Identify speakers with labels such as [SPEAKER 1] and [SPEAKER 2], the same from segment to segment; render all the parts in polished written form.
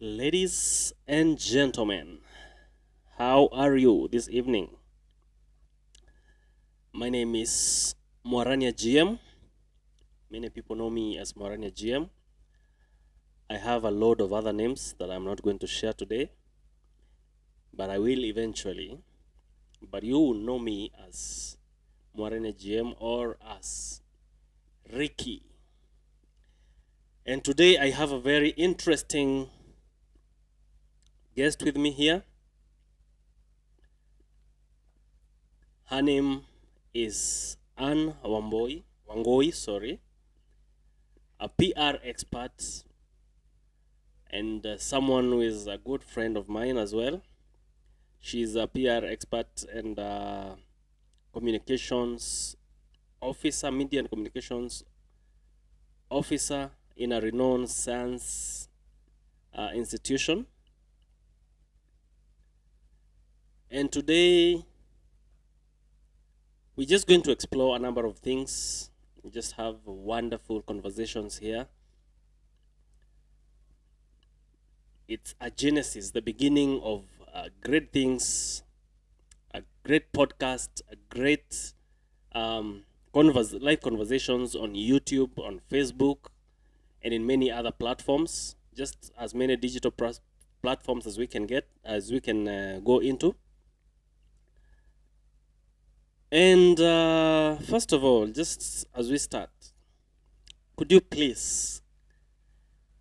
[SPEAKER 1] Ladies and gentlemen, how are you this evening? My name is Morania GM. Many people know me as Morania GM. I have a load of other names that I'm not going to share today, but I will eventually. But you will know me as Morania GM or as Ricky. And today I have a very interesting guest with me here. Her name is Anne Wangoi, sorry, a PR expert and someone who is a good friend of mine as well. She's a PR expert and communications officer, media and communications officer in a renowned science institution. And today we're just going to explore a number of things. We just have wonderful conversations here. It's a genesis, the beginning of great things, a great podcast, a great live conversations on YouTube, on Facebook, and in many other platforms. Just as many digital platforms as we can go into. And first of all, just as we start, could you please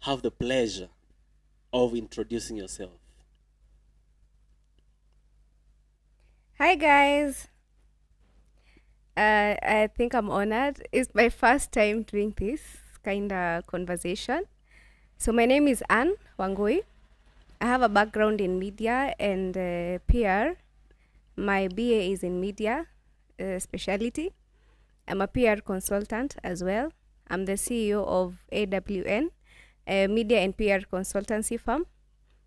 [SPEAKER 1] have the pleasure of introducing yourself?
[SPEAKER 2] Hi guys. I think I'm honored. It's my first time doing this kind of conversation. So my name is Anne Wangui. I have a background in media and PR. My BA is in media specialty. I'm a PR consultant as well. I'm the CEO of AWN, a media and PR consultancy firm,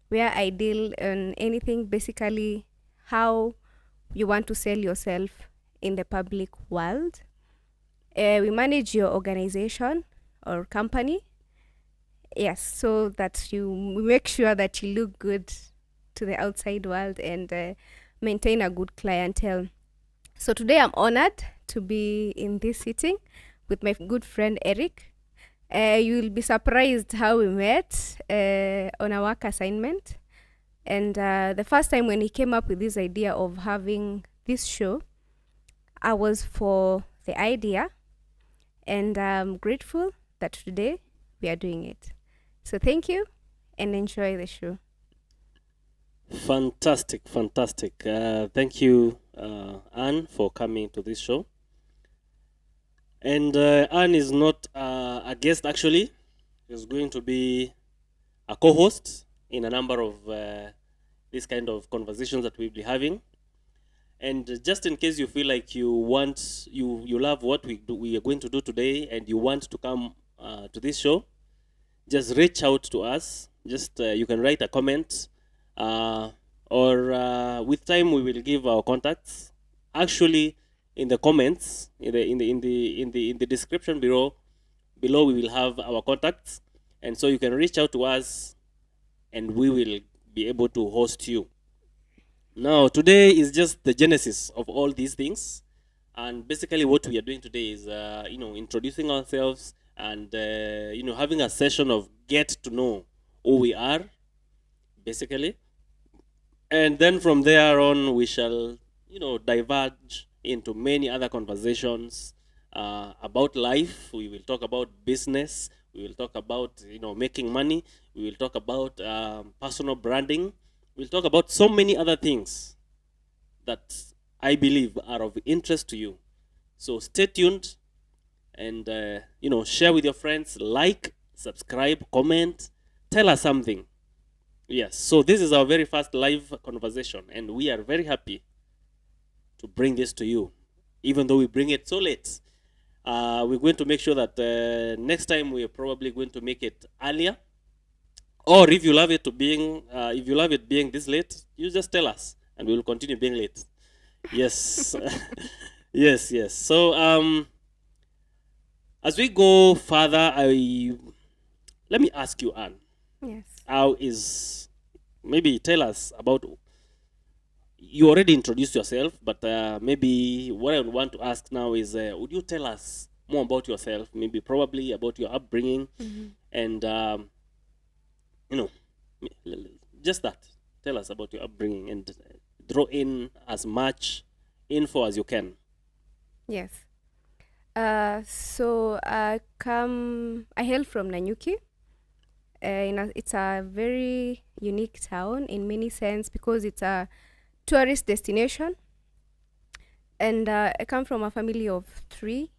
[SPEAKER 2] where I deal on anything basically how you want to sell yourself in the public world. We manage your organization or company, yes, so that you make sure that you look good to the outside world and maintain a good clientele. So today I'm honored to be in this sitting with my good friend Eric. You will be surprised how we met on a work assignment. And the first time when he came up with this idea of having this show, I was for the idea, and I'm grateful that today we are doing it. So thank you and enjoy the show.
[SPEAKER 1] Fantastic. Thank you, Anne, for coming to this show. And Anne is not a guest, actually. She's going to be a co-host in a number of these kind of conversations that we'll be having. And just in case you feel like you love what we are going to do today, and you want to come to this show, just reach out to us. Just you can write a comment, or with time we will give our contacts. Actually, in the comments, in the description below we will have our contacts, and so you can reach out to us, and we will be able to host you. Now, today is just the genesis of all these things, and basically what we are doing today is, introducing ourselves and having a session of get to know who we are, basically, and then from there on we shall, diverge into many other conversations about life. We will talk about business. We will talk about making money. We will talk about personal branding. We'll talk about so many other things that I believe are of interest to you. So stay tuned and share with your friends, like, subscribe, comment, tell us something. Yes, so this is our very first live conversation, and we are very happy to bring this to you, even though we bring it so late. We're going to make sure that next time we are probably going to make it earlier, or if you love it being this late, you just tell us, and we will continue being late. Yes, yes. So as we go further, let me ask you, Anne.
[SPEAKER 2] Yes.
[SPEAKER 1] how is, maybe tell us about, you already introduced yourself, but maybe what I want to ask now is, would you tell us more about yourself, maybe probably about your upbringing, and you know, just that. Tell us about your upbringing and draw in as much info as you can.
[SPEAKER 2] Yes. So I hail from Nanyuki. It's a very unique town in many sense because it's a tourist destination. And I come from a family of three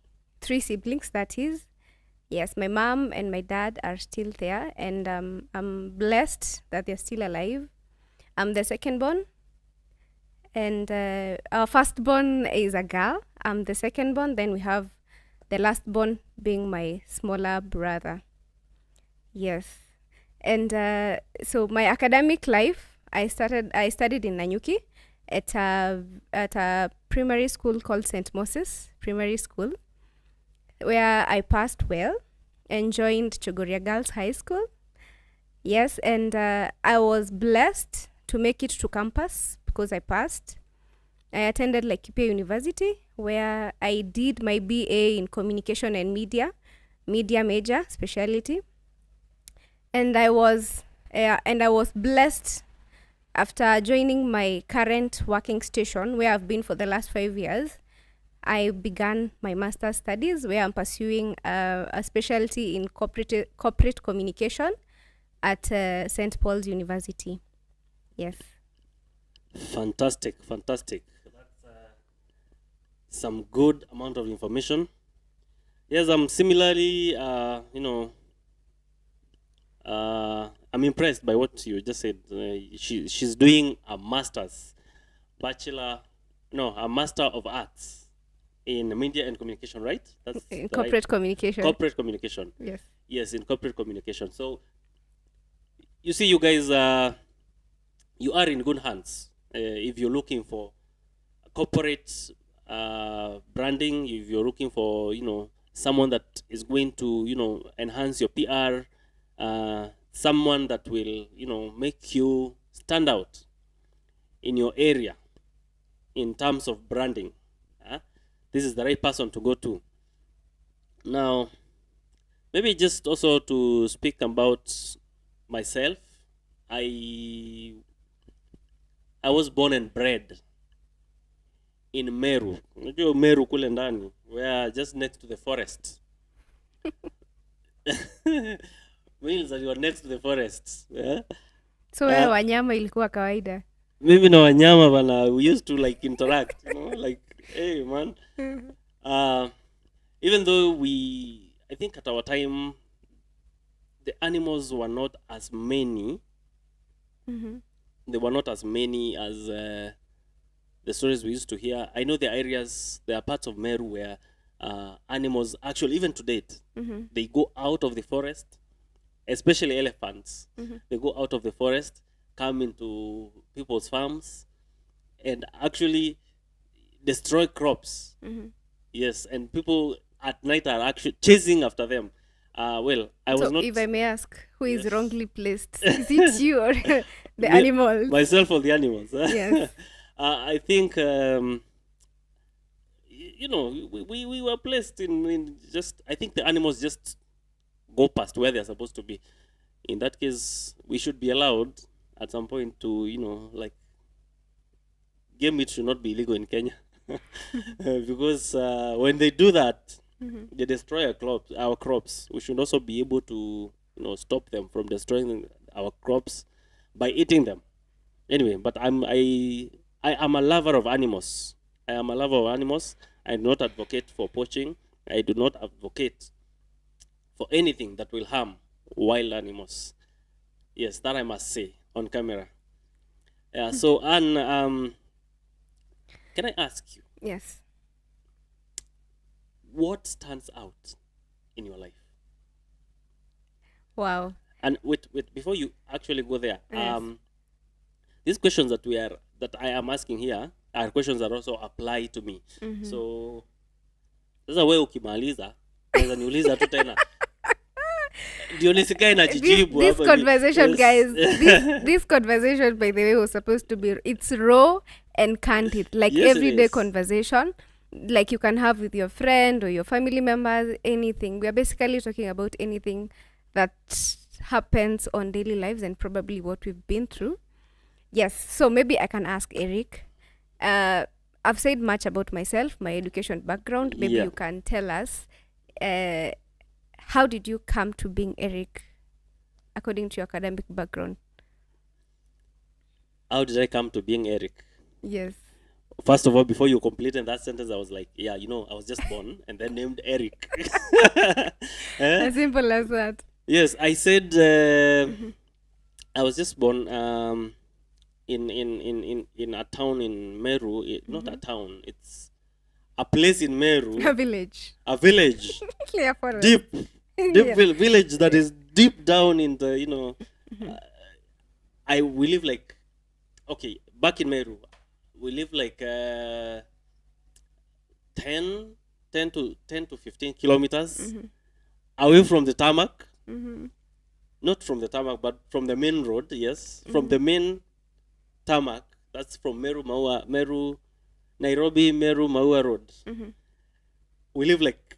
[SPEAKER 2] siblings, that is. Yes, my mom and my dad are still there, and I'm blessed that they're still alive. I'm the second born, and our firstborn is a girl. I'm the second born. Then we have the last born being my smaller brother. Yes, and so my academic life, I studied in Nanyuki at a primary school called St. Moses Primary School, where I passed well and joined Chogoria Girls High School. Yes, and I was blessed to make it to campus because I passed. I attended Laikipia University, where I did my BA in communication and media major specialty, and I was blessed after joining my current working station, where I've been for the last 5 years. I began my master's studies, where I'm pursuing a specialty in corporate communication at St. Paul's University. Yes.
[SPEAKER 1] Fantastic. That's some good amount of information. Yes, I'm similarly, I'm impressed by what you just said. She's doing a master's, a master of arts in media and communication, right? That's
[SPEAKER 2] in corporate communication.
[SPEAKER 1] Corporate communication.
[SPEAKER 2] Yes.
[SPEAKER 1] Yes, in corporate communication. So, you see, you guys, you are in good hands. If you're looking for corporate branding, if you're looking for, someone that is going to, enhance your PR, someone that will, make you stand out in your area in terms of branding, this is the right person to go to. Now, maybe just also to speak about myself. I was born and bred in Meru. Unajua Meru kule ndani, where just next to the forest. Means that you are next to the forest. Yeah?
[SPEAKER 2] So wewe wanyama ilikuwa kawaida.
[SPEAKER 1] Maybe na wanyama bana, we used to like interact, like, hey man. Even though I think at our time, the animals were not as many. They were not as many as the stories we used to hear. I know there are parts of Meru where animals, actually, even to date, they go out of the forest, especially elephants. They go out of the forest, come into people's farms, and actually destroy crops. Yes, and people at night are actually chasing after them. I was not.
[SPEAKER 2] If I may ask, who is wrongly placed? Is it you or the animals?
[SPEAKER 1] Myself or the animals?
[SPEAKER 2] Yes.
[SPEAKER 1] I think we were placed in just. I think the animals just go past where they're supposed to be. In that case, we should be allowed at some point to like, game meat should not be illegal in Kenya. Because when they do that, they destroy our crops. We should also be able to stop them from destroying our crops by eating them. Anyway, but I am a lover of animals. I do not advocate for poaching. I do not advocate for anything that will harm wild animals. Yes, that I must say on camera. So, Anne, can I ask you?
[SPEAKER 2] Yes.
[SPEAKER 1] What stands out in your life?
[SPEAKER 2] Wow.
[SPEAKER 1] And wait, before you actually go there,
[SPEAKER 2] Yes.
[SPEAKER 1] these questions that I am asking here are questions that also apply to me. So, sasa wewe ukimaliza, unaweza niuliza tu tena. Ndio nisikae na
[SPEAKER 2] this
[SPEAKER 1] jijibu
[SPEAKER 2] this
[SPEAKER 1] hapa
[SPEAKER 2] conversation,
[SPEAKER 1] yes.
[SPEAKER 2] guys, this conversation, by the way, was supposed to be, it's raw and candid, like
[SPEAKER 1] Yes, it
[SPEAKER 2] everyday
[SPEAKER 1] is.
[SPEAKER 2] conversation, like you can have with your friend or your family members, anything. We are basically talking about anything that happens on daily lives and probably what we've been through. Yes, so maybe I can ask Eric. I've said much about myself, my education background. Maybe
[SPEAKER 1] Yeah.
[SPEAKER 2] you can tell us, how did you come to being Eric according to your academic background?
[SPEAKER 1] How did I come to being Eric?
[SPEAKER 2] Yes.
[SPEAKER 1] First of all, before you completed that sentence, I was like, yeah, you know, I was just born and then named Eric.
[SPEAKER 2] As simple as that.
[SPEAKER 1] Yes, I said I was just born in a town in Meru. Not a town, it's a place in Meru.
[SPEAKER 2] A village.
[SPEAKER 1] A village.
[SPEAKER 2] Clear for us.
[SPEAKER 1] Deep
[SPEAKER 2] Yeah.
[SPEAKER 1] village that is deep down in the, you know, we live like, okay, back in Meru, we live like 10 to 15 kilometers away from the tarmac. Not from the tarmac, but from the main road, yes. From the main tarmac, that's from Nairobi, Meru, Maua Road. We live like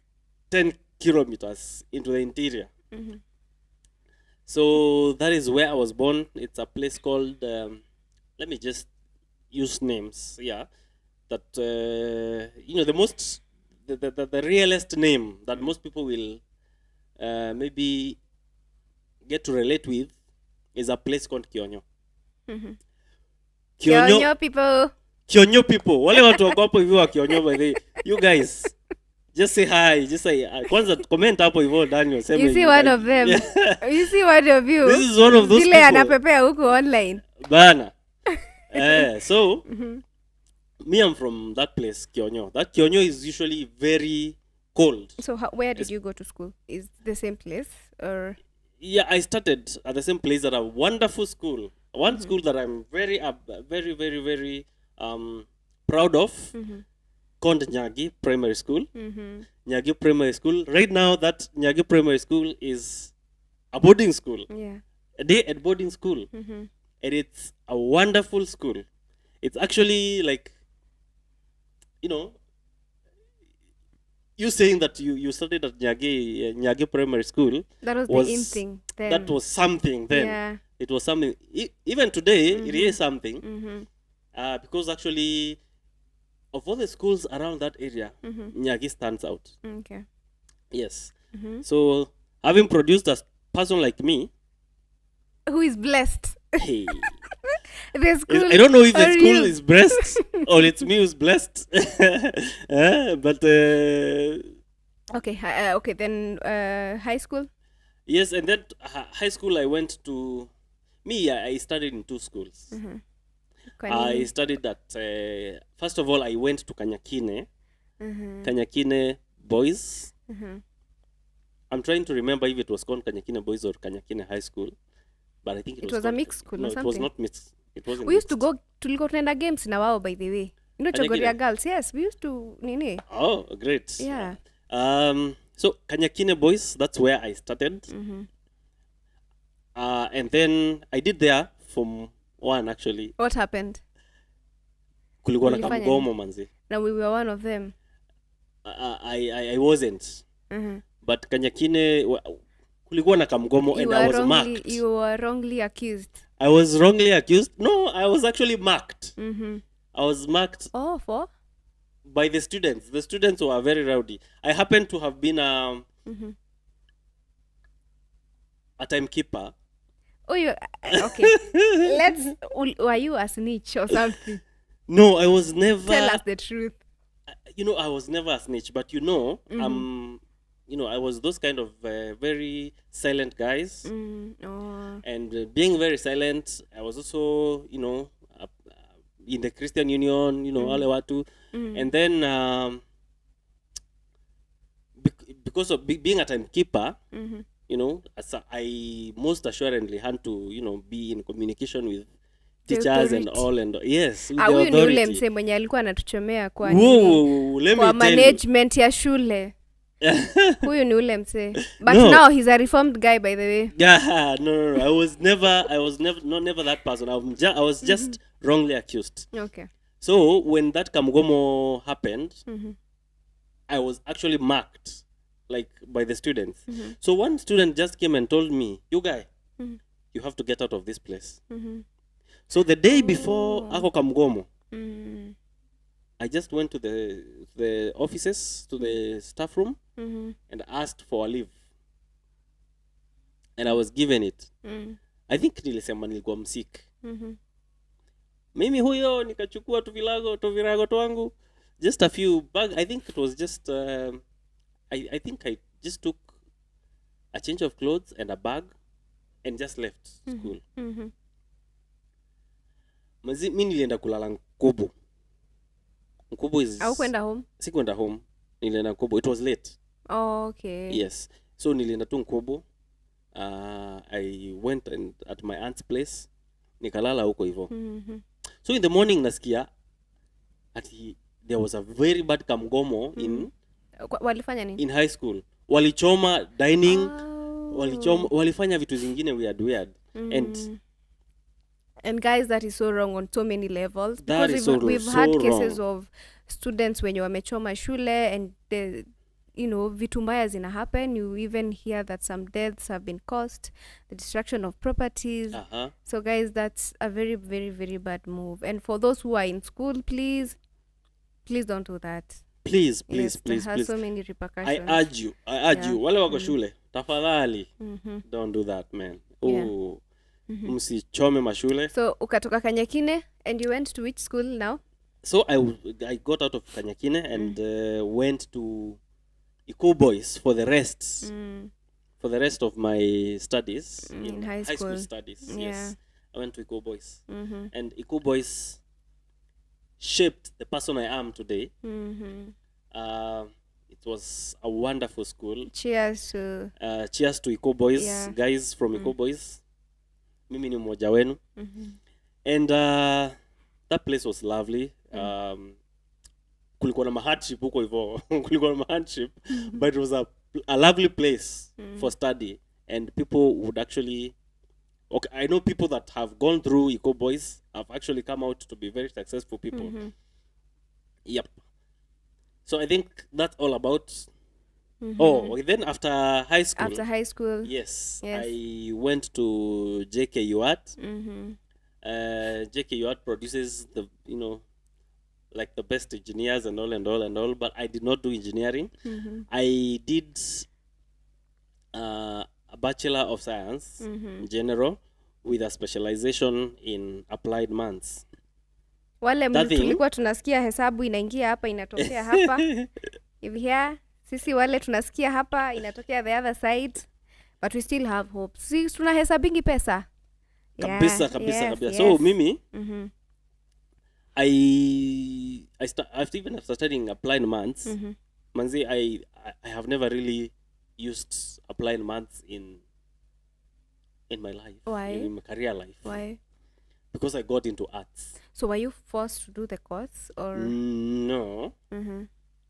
[SPEAKER 1] 10 kilometers into the interior. So that is where I was born. It's a place called, let me just use names, yeah. That, you know, the realest name that most people will maybe get to relate with is a place called Kionyo.
[SPEAKER 2] Kionyo people.
[SPEAKER 1] Kionyo people. Wale watu wako hapo hivyo wa Kionyo, by the way. You guys, just say hi. Just say, kwanza comment hapo hivyo Daniel.
[SPEAKER 2] You see one of them. You see one of you.
[SPEAKER 1] This is one of those
[SPEAKER 2] Vile
[SPEAKER 1] people.
[SPEAKER 2] anapepea huko online.
[SPEAKER 1] Bana. So, me, I'm from that place, Kionyo. That Kionyo is usually very cold.
[SPEAKER 2] So where did you go to school? Is the same place or?
[SPEAKER 1] Yeah, I started at the same place at a wonderful school. One school that I'm very, very proud of, called Nyagi Primary School. Nyagi Primary School. Right now, that Nyagi Primary School is a boarding school.
[SPEAKER 2] Yeah.
[SPEAKER 1] A day at boarding school. And it's a wonderful school. It's actually like, you know, you saying that you studied at Nyagi Primary School.
[SPEAKER 2] That was the in thing then.
[SPEAKER 1] That was something then.
[SPEAKER 2] Yeah.
[SPEAKER 1] It was something. Even today, it is something. Because actually, of all the schools around that area, Nyagi stands out.
[SPEAKER 2] Okay.
[SPEAKER 1] Yes. So, having produced a person like me,
[SPEAKER 2] who is blessed?
[SPEAKER 1] hey,
[SPEAKER 2] The school.
[SPEAKER 1] I don't know if the
[SPEAKER 2] or
[SPEAKER 1] school
[SPEAKER 2] you.
[SPEAKER 1] is blessed or it's me who's blessed. But
[SPEAKER 2] Okay. Okay. Then high school.
[SPEAKER 1] yes, and then high school I went to. I studied in two schools. I studied at. First of all, I went to Kanyakine. Kanyakine Boys. I'm trying to remember if it was called Kanyakine Boys or Kanyakine High School, but I think it was
[SPEAKER 2] a mixed school
[SPEAKER 1] no,
[SPEAKER 2] or
[SPEAKER 1] it
[SPEAKER 2] something.
[SPEAKER 1] was not mixed. It wasn't.
[SPEAKER 2] We used to
[SPEAKER 1] mixed.
[SPEAKER 2] go. Tulikuwa tunaenda games na wao, by the way. You know,
[SPEAKER 1] Kanyakine?
[SPEAKER 2] Chogoria girls. Yes, we used to nini.
[SPEAKER 1] Oh, great.
[SPEAKER 2] Yeah.
[SPEAKER 1] So Kanyakine Boys, that's where I started. And then I did there from one actually.
[SPEAKER 2] What happened?
[SPEAKER 1] Kulikuwa na
[SPEAKER 2] Ulifanya
[SPEAKER 1] kamgomo manzi.
[SPEAKER 2] Now we were one of them.
[SPEAKER 1] I wasn't. But Kanyakine kulikuwa na kamgomo and I was marked.
[SPEAKER 2] You were wrongly accused.
[SPEAKER 1] I was wrongly accused. No, I was actually marked. I was marked
[SPEAKER 2] Oh, for?
[SPEAKER 1] by the students. The students were very rowdy. I happened to have been a timekeeper.
[SPEAKER 2] Oh, you okay. Were you a snitch or something?
[SPEAKER 1] No, I was never.
[SPEAKER 2] Tell us the truth.
[SPEAKER 1] You know, I was never a snitch, but you know, you know, I was those kind of very silent guys.
[SPEAKER 2] Oh.
[SPEAKER 1] And being very silent, I was also, you know, in the Christian Union, you know, wale watu. And then because of being a timekeeper, you know, I most assuredly had to, you know, be in communication with teachers and all and yes, with the
[SPEAKER 2] Huyu ni ule
[SPEAKER 1] authority.
[SPEAKER 2] msee mwenye alikuwa anatuchomea kwa
[SPEAKER 1] Whoa, let
[SPEAKER 2] kwa
[SPEAKER 1] me tell you.
[SPEAKER 2] management ya shule. Huyu ni ule msee. But
[SPEAKER 1] No.
[SPEAKER 2] now he's a reformed guy, by the way.
[SPEAKER 1] Yeah, no. I was never that person. I was just wrongly accused.
[SPEAKER 2] Okay.
[SPEAKER 1] So when that Kamgomo happened, I was actually marked, like, by the students. So one student just came and told me, "You guy, you have to get out of this place." So the day before ako Kamgomo, I just went to the offices, to the staff room, and asked for a leave. And I was given it. I think nilisema nilikuwa msik. Mimi huyo nikachukua tuvirago twangu, just a few bag. I think it was just I think I just took a change of clothes and a bag and just left school. Mimi nilienda kulala Nkubu. Nkubu is...
[SPEAKER 2] Au kwenda home?
[SPEAKER 1] Sikwenda home. Nilienda Nkubu. It was late.
[SPEAKER 2] Oh, okay.
[SPEAKER 1] Yes. So nilienda tu Nkubu. I went at my aunt's place. Nikalala huko hivyo. So in the morning nasikia there was a very bad Kamgomo
[SPEAKER 2] walifanya nini?
[SPEAKER 1] In high school. Walichoma dining. Walifanya vitu zingine weird.
[SPEAKER 2] And guys, that is so wrong on so many levels.
[SPEAKER 1] That
[SPEAKER 2] because
[SPEAKER 1] is so
[SPEAKER 2] we've
[SPEAKER 1] so
[SPEAKER 2] had
[SPEAKER 1] wrong.
[SPEAKER 2] cases of students wenye wamechoma shule and vitu mbaya zina happen. You even hear that some deaths have been caused, the destruction of properties. So guys, that's a very, very, very bad move. And for those who are in school, please don't do that.
[SPEAKER 1] Please.
[SPEAKER 2] It has so many repercussions.
[SPEAKER 1] I urge you. Wale wako shule, tafadhali, don't do that, man. Oh, msichome mashule.
[SPEAKER 2] So ukatoka Kanyakine and you went to which school now?
[SPEAKER 1] So I got out of Kanyakine and went to Iko Boys for the rest. For the rest of my studies in high school studies.
[SPEAKER 2] Yeah.
[SPEAKER 1] Yes, I went to Iko Boys, and Iko Boys shaped the person I am today. It was a wonderful school.
[SPEAKER 2] Cheers to
[SPEAKER 1] Iko Boys,
[SPEAKER 2] yeah.
[SPEAKER 1] Guys from Iko Boys. Mimi ni mmoja wenu. And that place was lovely. Kulikuwa na mahardship huko hivyo. Kulikuwa na mahardship, but it was a lovely place for study, and people would actually... Okay, I know people that have gone through Iko Boys have actually come out to be very successful people. Yep. So I think that's all about... Oh, then after high school... Yes. I went to JKU Art. JKU Art produces the, like the best engineers and all, but I did not do engineering. I did a Bachelor of Science in general with a specialization in applied maths.
[SPEAKER 2] Wale tulikuwa tunasikia hesabu inaingia hapa inatokea hapa. If here sisi wale tunasikia hapa inatokea the other side, but we still have hope. Sisi tunahesabingi pesa.
[SPEAKER 1] Kabisa. So mimi after studying applied maths, manzi, I have never really used applied maths in my life.
[SPEAKER 2] Why?
[SPEAKER 1] In my career life.
[SPEAKER 2] Why?
[SPEAKER 1] Because I got into arts.
[SPEAKER 2] So were you forced to do the course or?
[SPEAKER 1] No.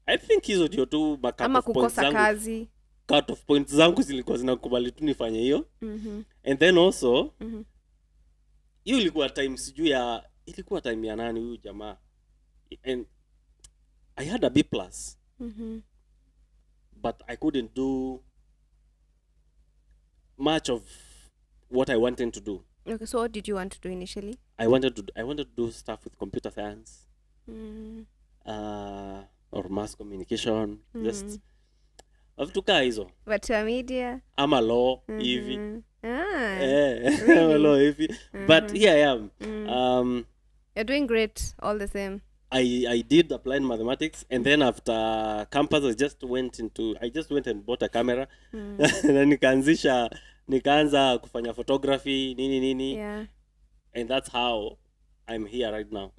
[SPEAKER 1] I think hizo ndio tu
[SPEAKER 2] ama kukosa kazi.
[SPEAKER 1] Cut off points zangu zilikuwa zinakubali tu nifanye hiyo. And then also hiyo ilikuwa time ilikuwa time ya nani huyu jamaa, and I had a B+, but I couldn't do much of what I wanted to do.
[SPEAKER 2] Okay, so what did you want to do initially?
[SPEAKER 1] I wanted to do stuff with computer science, or mass communication, just vitu hizo.
[SPEAKER 2] But media
[SPEAKER 1] ama law hivi.
[SPEAKER 2] Really?
[SPEAKER 1] Law hivi. But here I am.
[SPEAKER 2] You're doing great all the same.
[SPEAKER 1] I did applied mathematics, and then after campus I just went and bought a camera. Na nikaanza kufanya photography nini.
[SPEAKER 2] Yeah.
[SPEAKER 1] And that's how I'm here right now.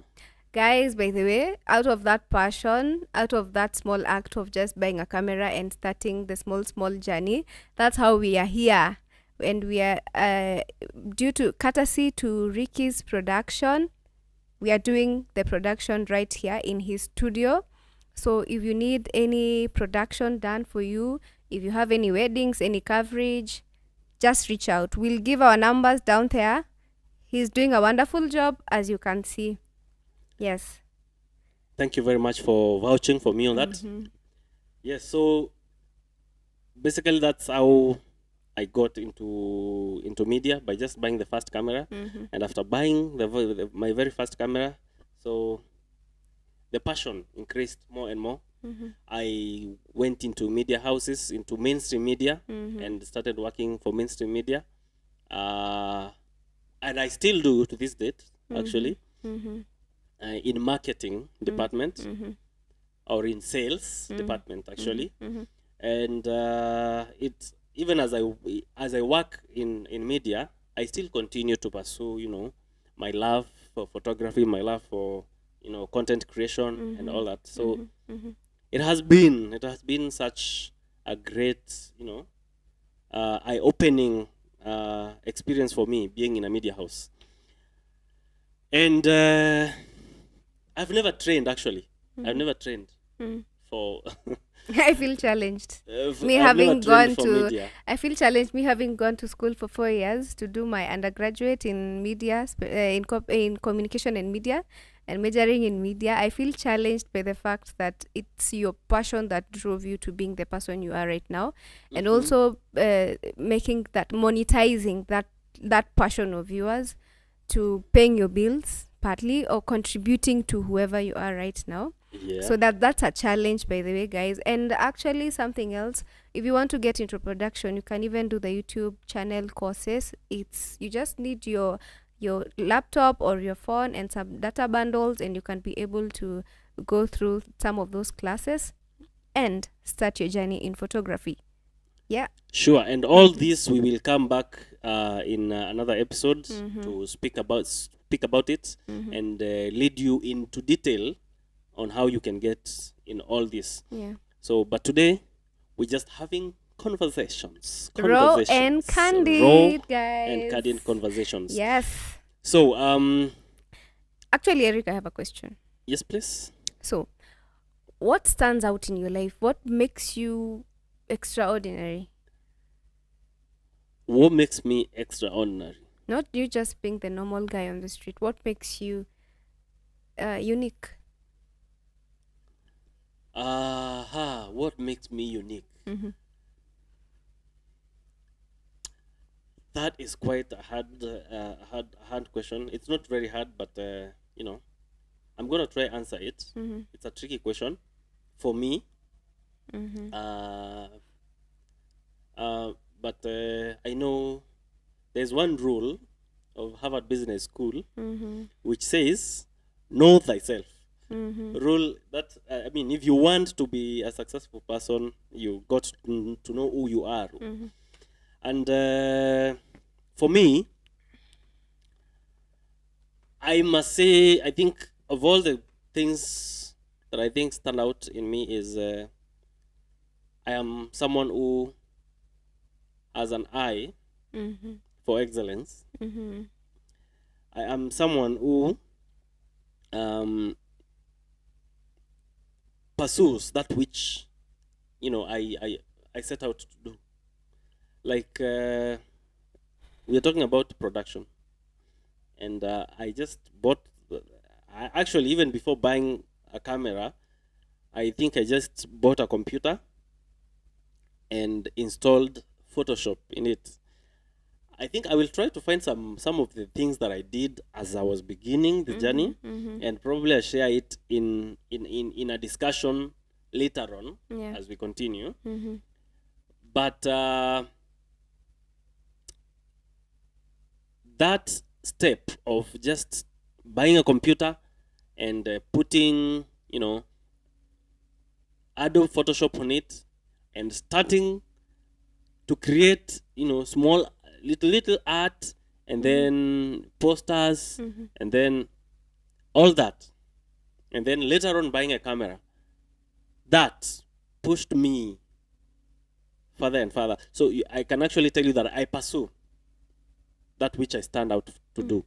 [SPEAKER 2] Guys, by the way, out of that passion, out of that small act of just buying a camera and starting the small journey, that's how we are here. And we are due to courtesy to Ricky's production, we are doing the production right here in his studio. So if you need any production done for you, if you have any weddings, any coverage, just reach out. We'll give our numbers down there. He's doing a wonderful job, as you can see. Yes.
[SPEAKER 1] Thank you very much for vouching for me on that. Yes, so basically that's how I got into media, by just buying the first camera. And after buying my very first camera, so the passion increased more and more. I went into media houses, into mainstream media, and started working for mainstream media. And I still do to this date, actually, in marketing department, or in sales department, actually. And it's even as I work in media, I still continue to pursue, my love for photography, my love for, content creation and all that. So it has been such a great, eye-opening experience for me being in a media house. And I've never trained, actually. I've never trained for
[SPEAKER 2] I feel challenged. Me
[SPEAKER 1] I've
[SPEAKER 2] having
[SPEAKER 1] never trained
[SPEAKER 2] gone
[SPEAKER 1] for
[SPEAKER 2] to,
[SPEAKER 1] media.
[SPEAKER 2] I feel challenged. Me having gone to school for 4 years to do my undergraduate in media, in communication and media, and majoring in media. I feel challenged by the fact that it's your passion that drove you to being the person you are right now, and also making that, monetizing that passion of yours to paying your bills partly, or contributing to whoever you are right now.
[SPEAKER 1] Yeah.
[SPEAKER 2] So that's a challenge, by the way, guys. And actually, something else, if you want to get into production, you can even do the YouTube channel courses. You just need your laptop or your phone and some data bundles, and you can be able to go through some of those classes and start your journey in photography. Yeah.
[SPEAKER 1] Sure, and all this we will come back in another episode to speak about it and lead you into detail on how you can get in all this.
[SPEAKER 2] Yeah.
[SPEAKER 1] So, but today we're just having conversations.
[SPEAKER 2] Raw and candid,
[SPEAKER 1] Raw
[SPEAKER 2] guys.
[SPEAKER 1] and candid conversations.
[SPEAKER 2] Yes.
[SPEAKER 1] So,
[SPEAKER 2] Actually, Eric, I have a question.
[SPEAKER 1] yes, please.
[SPEAKER 2] So, what stands out in your life? What makes you extraordinary?
[SPEAKER 1] What makes me extraordinary?
[SPEAKER 2] Not you just being the normal guy on the street. What makes you unique?
[SPEAKER 1] What makes me unique? That is quite a hard question. It's not very hard, but I'm gonna try answer it. It's a tricky question for me. But I know there's one rule of Harvard Business School which says, "Know thyself." Rule that I mean, if you want to be a successful person, you got to know who you are. And for me, I must say, I think of all the things that I think stand out in me is I am someone who has an eye for excellence. I am someone who pursues that which I set out to do. Like we are talking about production, and I just bought. Actually, even before buying a camera, I think I just bought a computer and installed Photoshop in it. I think I will try to find some of the things that I did as I was beginning the journey, and probably I'll share it in a discussion later on as we continue. But that step of just buying a computer and putting, Adobe Photoshop on it and starting to create, small little art, and then posters, and then all that, and then later on buying a camera, that pushed me further and further. So I can actually tell you that I pursue that which I stand out to do.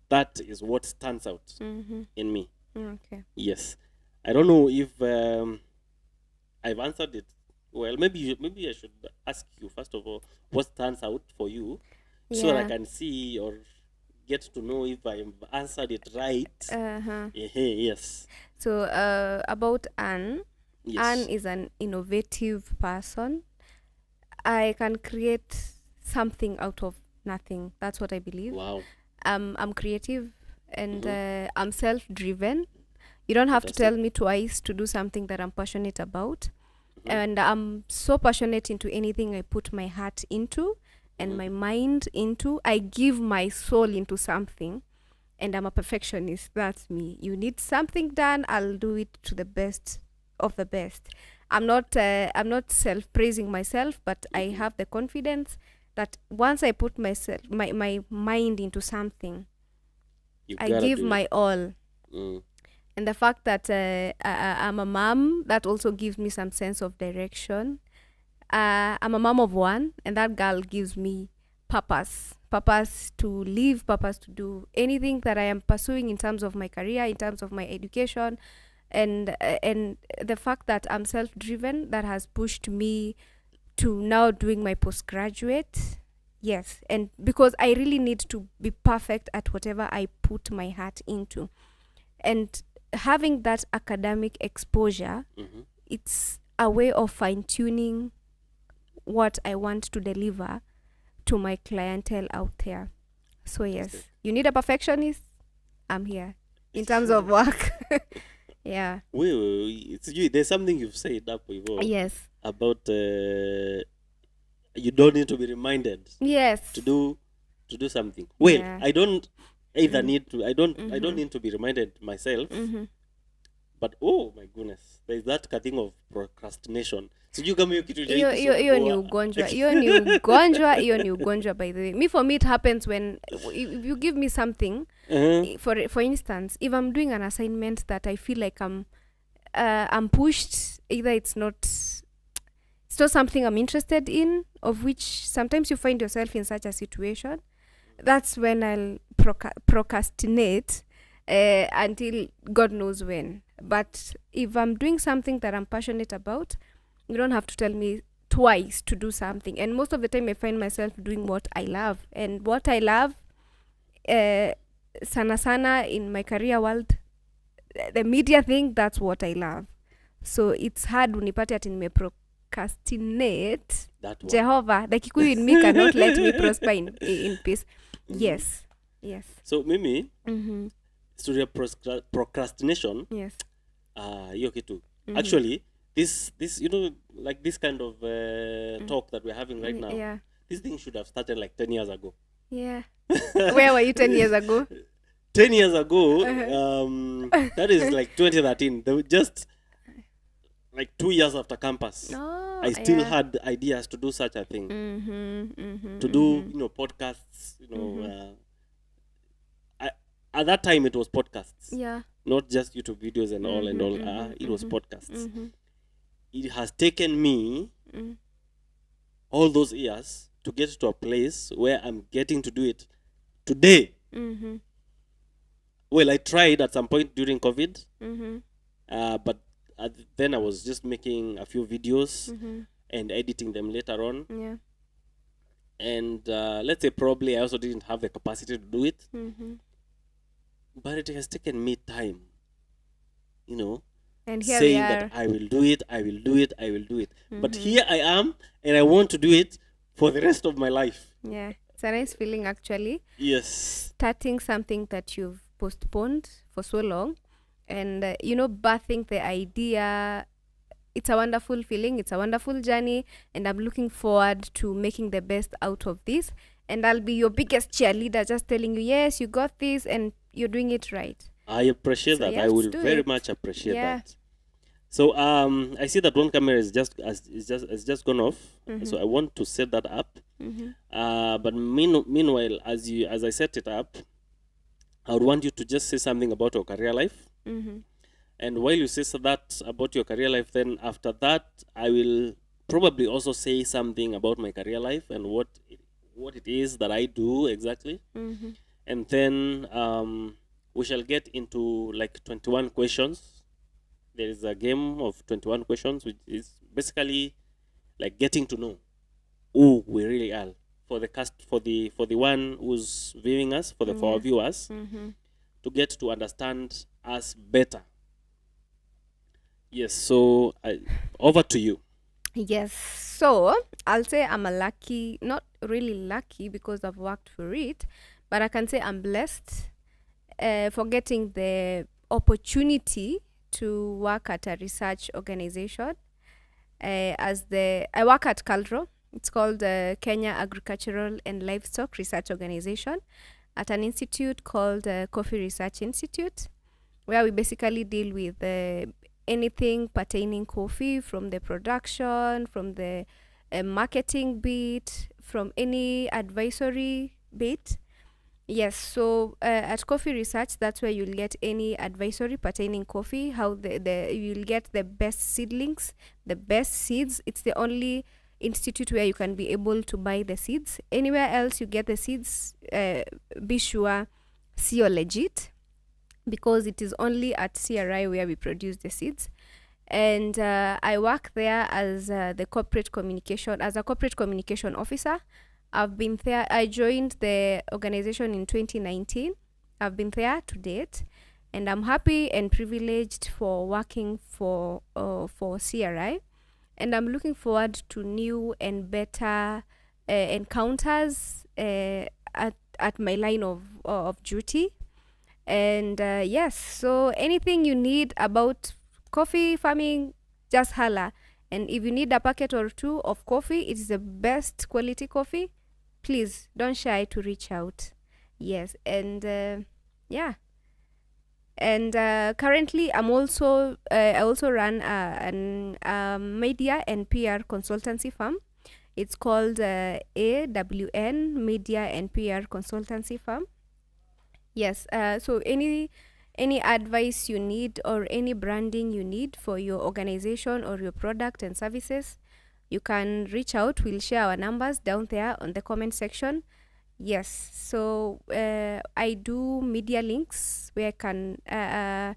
[SPEAKER 1] That is what stands out in me.
[SPEAKER 2] Okay.
[SPEAKER 1] Yes. I don't know if I've answered it well. Maybe I should ask you first of all what stands out for you, so that I
[SPEAKER 2] Yeah.
[SPEAKER 1] can see or get to know if I've answered it right.
[SPEAKER 2] Uh-huh.
[SPEAKER 1] Yes.
[SPEAKER 2] So about Anne. Anne
[SPEAKER 1] Yes.
[SPEAKER 2] is an innovative person. I can create something out of nothing. That's what I believe.
[SPEAKER 1] Wow.
[SPEAKER 2] I'm creative and
[SPEAKER 1] Mm-hmm.
[SPEAKER 2] I'm self-driven. You don't have to
[SPEAKER 1] Fantastic.
[SPEAKER 2] tell me twice to do something that I'm passionate about.
[SPEAKER 1] Mm-hmm.
[SPEAKER 2] And I'm so passionate into anything I put my heart into and
[SPEAKER 1] Mm-hmm.
[SPEAKER 2] my mind into. I give my soul into something, and I'm a perfectionist. That's me. You need something done, I'll do it to the best of the best. I'm not self praising myself, but I
[SPEAKER 1] Mm-hmm.
[SPEAKER 2] have the confidence that once I put my mind into something,
[SPEAKER 1] You
[SPEAKER 2] I
[SPEAKER 1] gotta
[SPEAKER 2] give
[SPEAKER 1] do it.
[SPEAKER 2] my all.
[SPEAKER 1] Mm.
[SPEAKER 2] And the fact that I'm a mom, that also gives me some sense of direction. I'm a mom of one, and that girl gives me purpose to live, purpose to do anything that I am pursuing in terms of my career, in terms of my education, and the fact that I'm self-driven, that has pushed me to now doing my postgraduate. Yes, and because I really need to be perfect at whatever I put my heart into, and having that academic exposure,
[SPEAKER 1] Mm-hmm.
[SPEAKER 2] it's a way of fine-tuning what I want to deliver to my clientele out there. So
[SPEAKER 1] Fantastic.
[SPEAKER 2] yes, you need a perfectionist, I'm here in terms of work. Yeah.
[SPEAKER 1] Wait, it's you. There's something you've said up before
[SPEAKER 2] Yes.
[SPEAKER 1] about you don't need to be reminded
[SPEAKER 2] Yes.
[SPEAKER 1] to do something. Well,
[SPEAKER 2] Yeah.
[SPEAKER 1] I don't either
[SPEAKER 2] Mm.
[SPEAKER 1] need to. I don't
[SPEAKER 2] Mhm.
[SPEAKER 1] need to be reminded myself.
[SPEAKER 2] Mhm.
[SPEAKER 1] But oh my goodness, there's that thing of procrastination. Sijui kama hiyo kitu
[SPEAKER 2] hiyo
[SPEAKER 1] ijai
[SPEAKER 2] hiyo hiyo ni
[SPEAKER 1] kusumbua.
[SPEAKER 2] ugonjwa, hiyo ni ugonjwa, hiyo ni ugonjwa. By the way, me, for me it happens when if you give me something,
[SPEAKER 1] Uh-huh.
[SPEAKER 2] for instance, if I'm doing an assignment that I feel like I'm pushed, either it's not something I'm interested in, of which sometimes you find yourself in such a situation. That's when I'll procrastinate until God knows when. But if I'm doing something that I'm passionate about, you don't have to tell me twice to do something. And most of the time, I find myself doing what I love. And what I love, sana sana in my career world, the media thing, that's what I love. So it's hard unipate ati procrastinate.
[SPEAKER 1] That one.
[SPEAKER 2] Jehovah, the Kikuyu in me cannot let me prosper in peace. Yes. Yes.
[SPEAKER 1] So mimi
[SPEAKER 2] Mm-hmm.
[SPEAKER 1] story of procrastination,
[SPEAKER 2] Yes.
[SPEAKER 1] hiyo kitu.
[SPEAKER 2] Mhm.
[SPEAKER 1] Actually, this like this kind of talk that we're having right now.
[SPEAKER 2] Yeah.
[SPEAKER 1] This thing should have started like 10 years ago.
[SPEAKER 2] Yeah. Where were you 10 years ago?
[SPEAKER 1] 10 years ago, that is like 2013. They were just like 2 years after campus.
[SPEAKER 2] Oh,
[SPEAKER 1] I still
[SPEAKER 2] yeah.
[SPEAKER 1] had ideas to do such a thing.
[SPEAKER 2] Mm-hmm, mm-hmm,
[SPEAKER 1] To do,
[SPEAKER 2] mm-hmm.
[SPEAKER 1] podcasts, at that time it was podcasts.
[SPEAKER 2] Yeah.
[SPEAKER 1] Not just YouTube videos and all and all. It was podcasts. It has taken me all those years to get to a place where I'm getting to do it today.
[SPEAKER 2] Mm-hmm.
[SPEAKER 1] Well, I tried at some point during COVID,
[SPEAKER 2] Mm-hmm.
[SPEAKER 1] but then I was just making a few videos
[SPEAKER 2] Mm-hmm.
[SPEAKER 1] and editing them later on.
[SPEAKER 2] Yeah.
[SPEAKER 1] And let's say probably I also didn't have the capacity to do it.
[SPEAKER 2] Mm-hmm.
[SPEAKER 1] But it has taken me time,
[SPEAKER 2] And here we
[SPEAKER 1] saying
[SPEAKER 2] are.
[SPEAKER 1] that I will do it, I will do it, I will do it. But
[SPEAKER 2] Mhm.
[SPEAKER 1] here I am, and I want to do it for the rest of my life.
[SPEAKER 2] Yeah. It's a nice feeling, actually.
[SPEAKER 1] Yes.
[SPEAKER 2] Starting something that you've postponed for so long, and birthing the idea. It's a wonderful feeling, it's a wonderful journey, and I'm looking forward to making the best out of this. And I'll be your biggest cheerleader, just telling you, yes, you got this and you're doing it right.
[SPEAKER 1] I appreciate
[SPEAKER 2] So
[SPEAKER 1] that.
[SPEAKER 2] you
[SPEAKER 1] I
[SPEAKER 2] have to
[SPEAKER 1] will
[SPEAKER 2] do
[SPEAKER 1] very
[SPEAKER 2] it.
[SPEAKER 1] much appreciate
[SPEAKER 2] Yeah.
[SPEAKER 1] that. So I see that one camera is just gone off. So I want to set that up. But meanwhile, as I set it up, I would want you to just say something about your career life.
[SPEAKER 2] Mm-hmm.
[SPEAKER 1] And while you say that about your career life, then after that, I will probably also say something about my career life and what it is that I do exactly.
[SPEAKER 2] Mm-hmm.
[SPEAKER 1] And then we shall get into like 21 questions there is a game of 21 questions, which is basically like getting to know who we really are for the cast, for the one who's viewing us, for our viewers, to get to understand us better. Yes. So over to you.
[SPEAKER 2] Yes. So I'll say I'm a lucky, not really lucky because I've worked for it, but I can say I'm blessed for getting the opportunity to work at a research organization. I work at Calro. It's called Kenya Agricultural and Livestock Research Organization at an institute called Coffee Research Institute, where we basically deal with anything pertaining coffee, from the production, from the marketing bit, from any advisory bit. Yes, so at Coffee Research, that's where you'll get any advisory pertaining coffee, how you'll get the best seedlings, the best seeds. It's the only institute where you can be able to buy the seeds. Anywhere else you get the seeds, be sure, see you're legit, because it is only at CRI where we produce the seeds. And I work there as a corporate communication officer. I've been there. I joined the organization in 2019. I've been there to date, and I'm happy and privileged for working for CRI. And I'm looking forward to new and better encounters at my line of duty. And yes, so anything you need about coffee farming, just holla. And if you need a packet or two of coffee, it's the best quality coffee. Please don't shy to reach out. Yes, and yeah. And currently, I also run an media and PR consultancy firm. It's called AWN Media and PR Consultancy Firm. Yes. So any advice you need or any branding you need for your organization or your product and services, you can reach out. We'll share our numbers down there on the comment section. Yes. So I do media links where I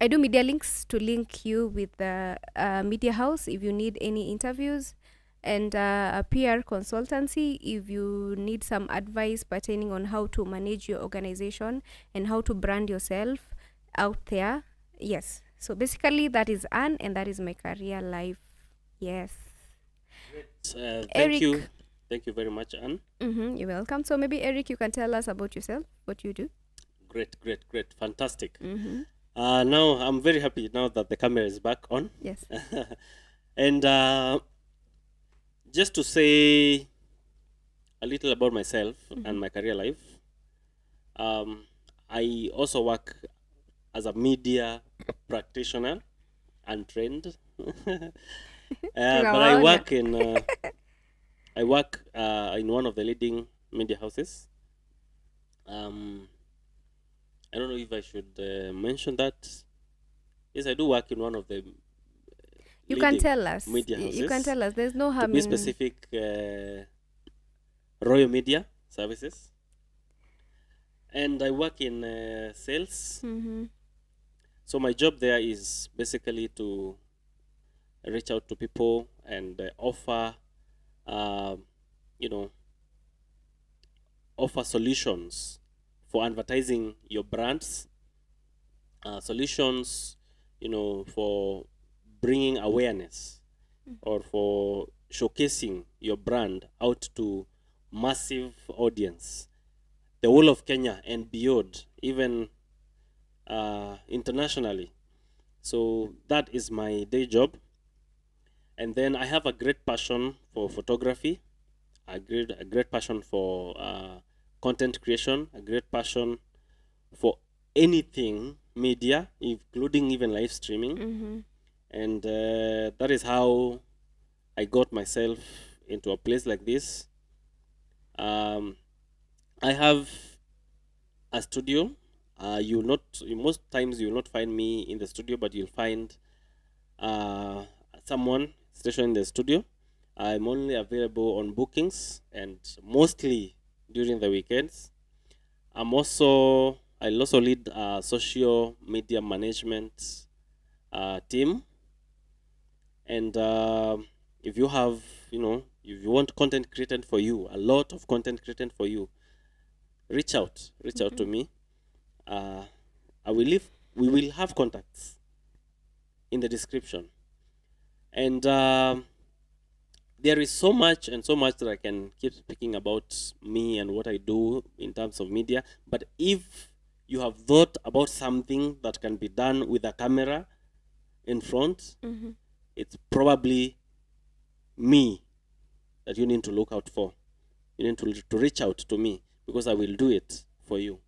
[SPEAKER 2] do media links to link you with the media house if you need any interviews, and a PR consultancy if you need some advice pertaining on how to manage your organization and how to brand yourself out there. Yes. So basically, that is Anne, and that is my career life. Yes.
[SPEAKER 1] Thank
[SPEAKER 2] Eric.
[SPEAKER 1] you. Thank you very much, Anne.
[SPEAKER 2] You're welcome. So maybe Eric, you can tell us about yourself, what you do.
[SPEAKER 1] Great, fantastic. Now I'm very happy now that the camera is back on.
[SPEAKER 2] Yes.
[SPEAKER 1] And just to say a little about myself and my career life, I also work as a media practitioner, untrained. But I work in one of the leading media houses. I don't know if I should mention that. Yes, I do work in one of the
[SPEAKER 2] you can tell us.
[SPEAKER 1] Media houses.
[SPEAKER 2] You can tell us. There's no harm.
[SPEAKER 1] To be specific, Royal Media Services. And I work in sales. So my job there is basically to reach out to people and offer, offer solutions for advertising your brands, solutions, for bringing awareness or for showcasing your brand out to massive audience, the whole of Kenya and beyond, even internationally. So that is my day job. And then I have a great passion for photography, a great passion for content creation, a great passion for anything media, including even live streaming. And that is how I got myself into a place like this. I have a studio. Most times you will not find me in the studio, but you'll find someone stationed in the studio. I'm only available on bookings and mostly during the weekends. I'll also lead social media management team. And if you have, if you want content created for you, a lot of content created for you, reach out to me. We will have contacts in the description. And there is so much that I can keep speaking about me and what I do in terms of media. But if you have thought about something that can be done with a camera in front, it's probably me that you need to look out for. You need to reach out to me, because I will do it for you.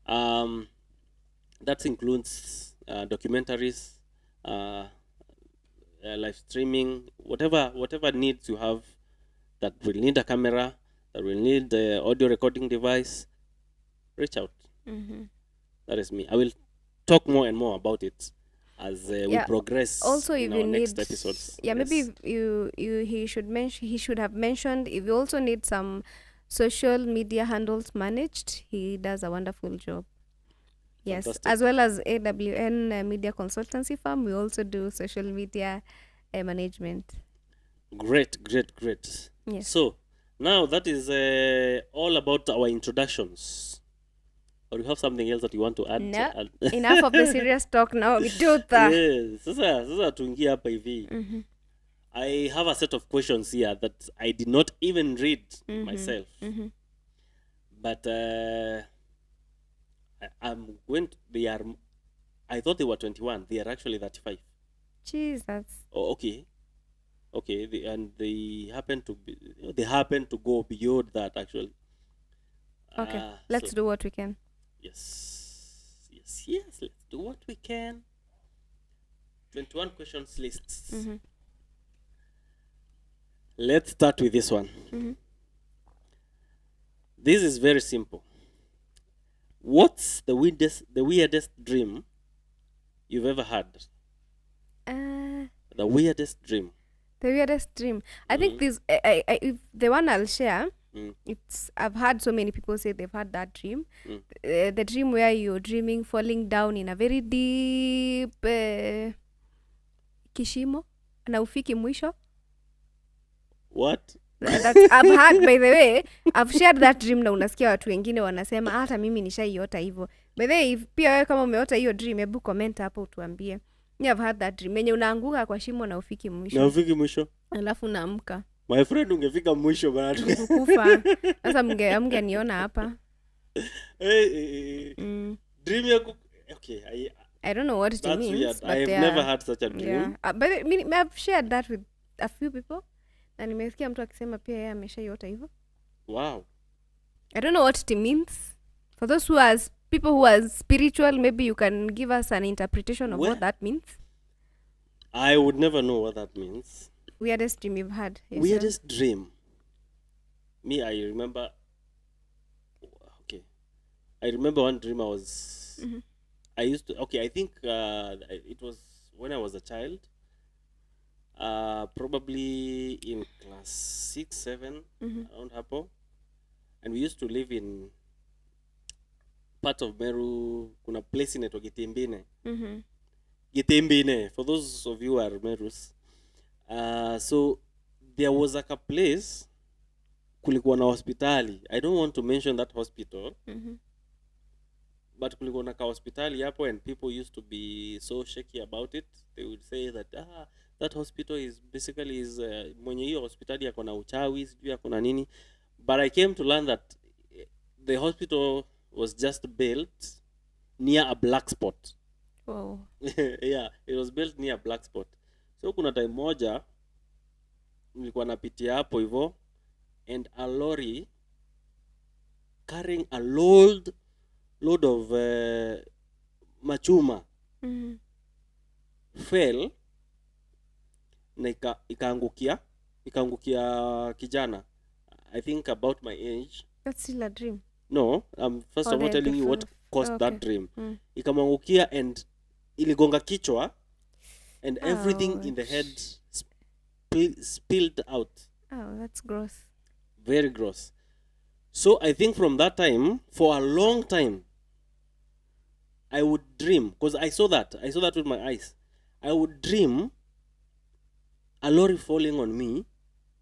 [SPEAKER 1] That includes documentaries, live streaming, whatever needs you have that will need a camera, that will need the audio recording device, reach out. That is me. I will talk more and more about it as we progress.
[SPEAKER 2] Also,
[SPEAKER 1] in
[SPEAKER 2] if
[SPEAKER 1] our
[SPEAKER 2] you
[SPEAKER 1] next
[SPEAKER 2] need,
[SPEAKER 1] episodes.
[SPEAKER 2] maybe if he should have mentioned, if you also need some social media handles managed, he does a wonderful job. Yes,
[SPEAKER 1] Fantastic.
[SPEAKER 2] as well as AWN media consultancy firm, we also do social media management.
[SPEAKER 1] Great.
[SPEAKER 2] Yes.
[SPEAKER 1] So now that is all about our introductions. Or you have something else that you want to add?
[SPEAKER 2] No, enough of the serious talk now. We do that.
[SPEAKER 1] Yes. Sasa tuingie hapa hivi. I have a set of questions here that I did not even read myself. But I'm going to, I thought they were 21. They are actually 35.
[SPEAKER 2] Jesus.
[SPEAKER 1] Oh, okay. And they happen to go beyond that, actually.
[SPEAKER 2] Okay, let's do what we can.
[SPEAKER 1] Yes, let's do what we can. 21 questions lists. Let's start with this one. This is very simple. What's the weirdest dream you've ever had? The weirdest dream.
[SPEAKER 2] The weirdest dream. I think this. If the one I'll share. I've had so many people say they've had that dream. The dream where you're dreaming falling down in a very deep kishimo na ufiki mwisho.
[SPEAKER 1] What?
[SPEAKER 2] I've had, by the way, I've shared that dream na unasikia watu wengine wanasema hata mimi nishaiota hivyo. By the way, if pia wewe kama umeota hiyo dream, hebu comment hapo utuambie. I've had that dream. Yenye unaanguka kwa shimo na ufiki mwisho. Alafu unaamka.
[SPEAKER 1] My friend, ungefika mwisho bana.
[SPEAKER 2] Kufa. Sasa mngeniona hapa.
[SPEAKER 1] Dream yako. Okay,
[SPEAKER 2] I don't know what it means.
[SPEAKER 1] Weird. But I've never had such a dream.
[SPEAKER 2] Yeah. But I've shared that with a few people. Na nimesikia mtu akisema pia yeye ameshaiota hivyo.
[SPEAKER 1] Wow.
[SPEAKER 2] I don't know what it means. For those people who are spiritual, maybe you can give us an interpretation of what that means.
[SPEAKER 1] I would never know what that means.
[SPEAKER 2] Weirdest dream you've had?
[SPEAKER 1] Weirdest dream. Me, I remember. Okay, I remember one dream I was. I used to. Okay, I think it was when I was a child. Probably in class 6, 7, around Hapo, and we used to live in part of Meru. Kuna place in Gitimbine. Gitimbine. For those of you who are Merus. So there was like a place kulikuwa na hospitali. I don't want to mention that hospital, but kulikuwa na hospitali hapo, and people used to be so shaky about it. They would say that that hospital is basically mwenye hiyo hospitali yako na uchawi, sijui yako na nini. But I came to learn that the hospital was just built near a black spot.
[SPEAKER 2] Oh.
[SPEAKER 1] Yeah, it was built near a black spot. So kuna time moja nilikuwa napitia hapo hivyo, and a lorry carrying a load of machuma fell na ikaangukia kijana, I think about my age.
[SPEAKER 2] That's still a dream.
[SPEAKER 1] No, first of all telling you what caused that dream. Ikamwangukia and iligonga kichwa, and everything in the head spilled out.
[SPEAKER 2] Oh, that's gross.
[SPEAKER 1] Very gross. So I think from that time, for a long time, I would dream, because I saw that with my eyes. I would dream a lorry falling on me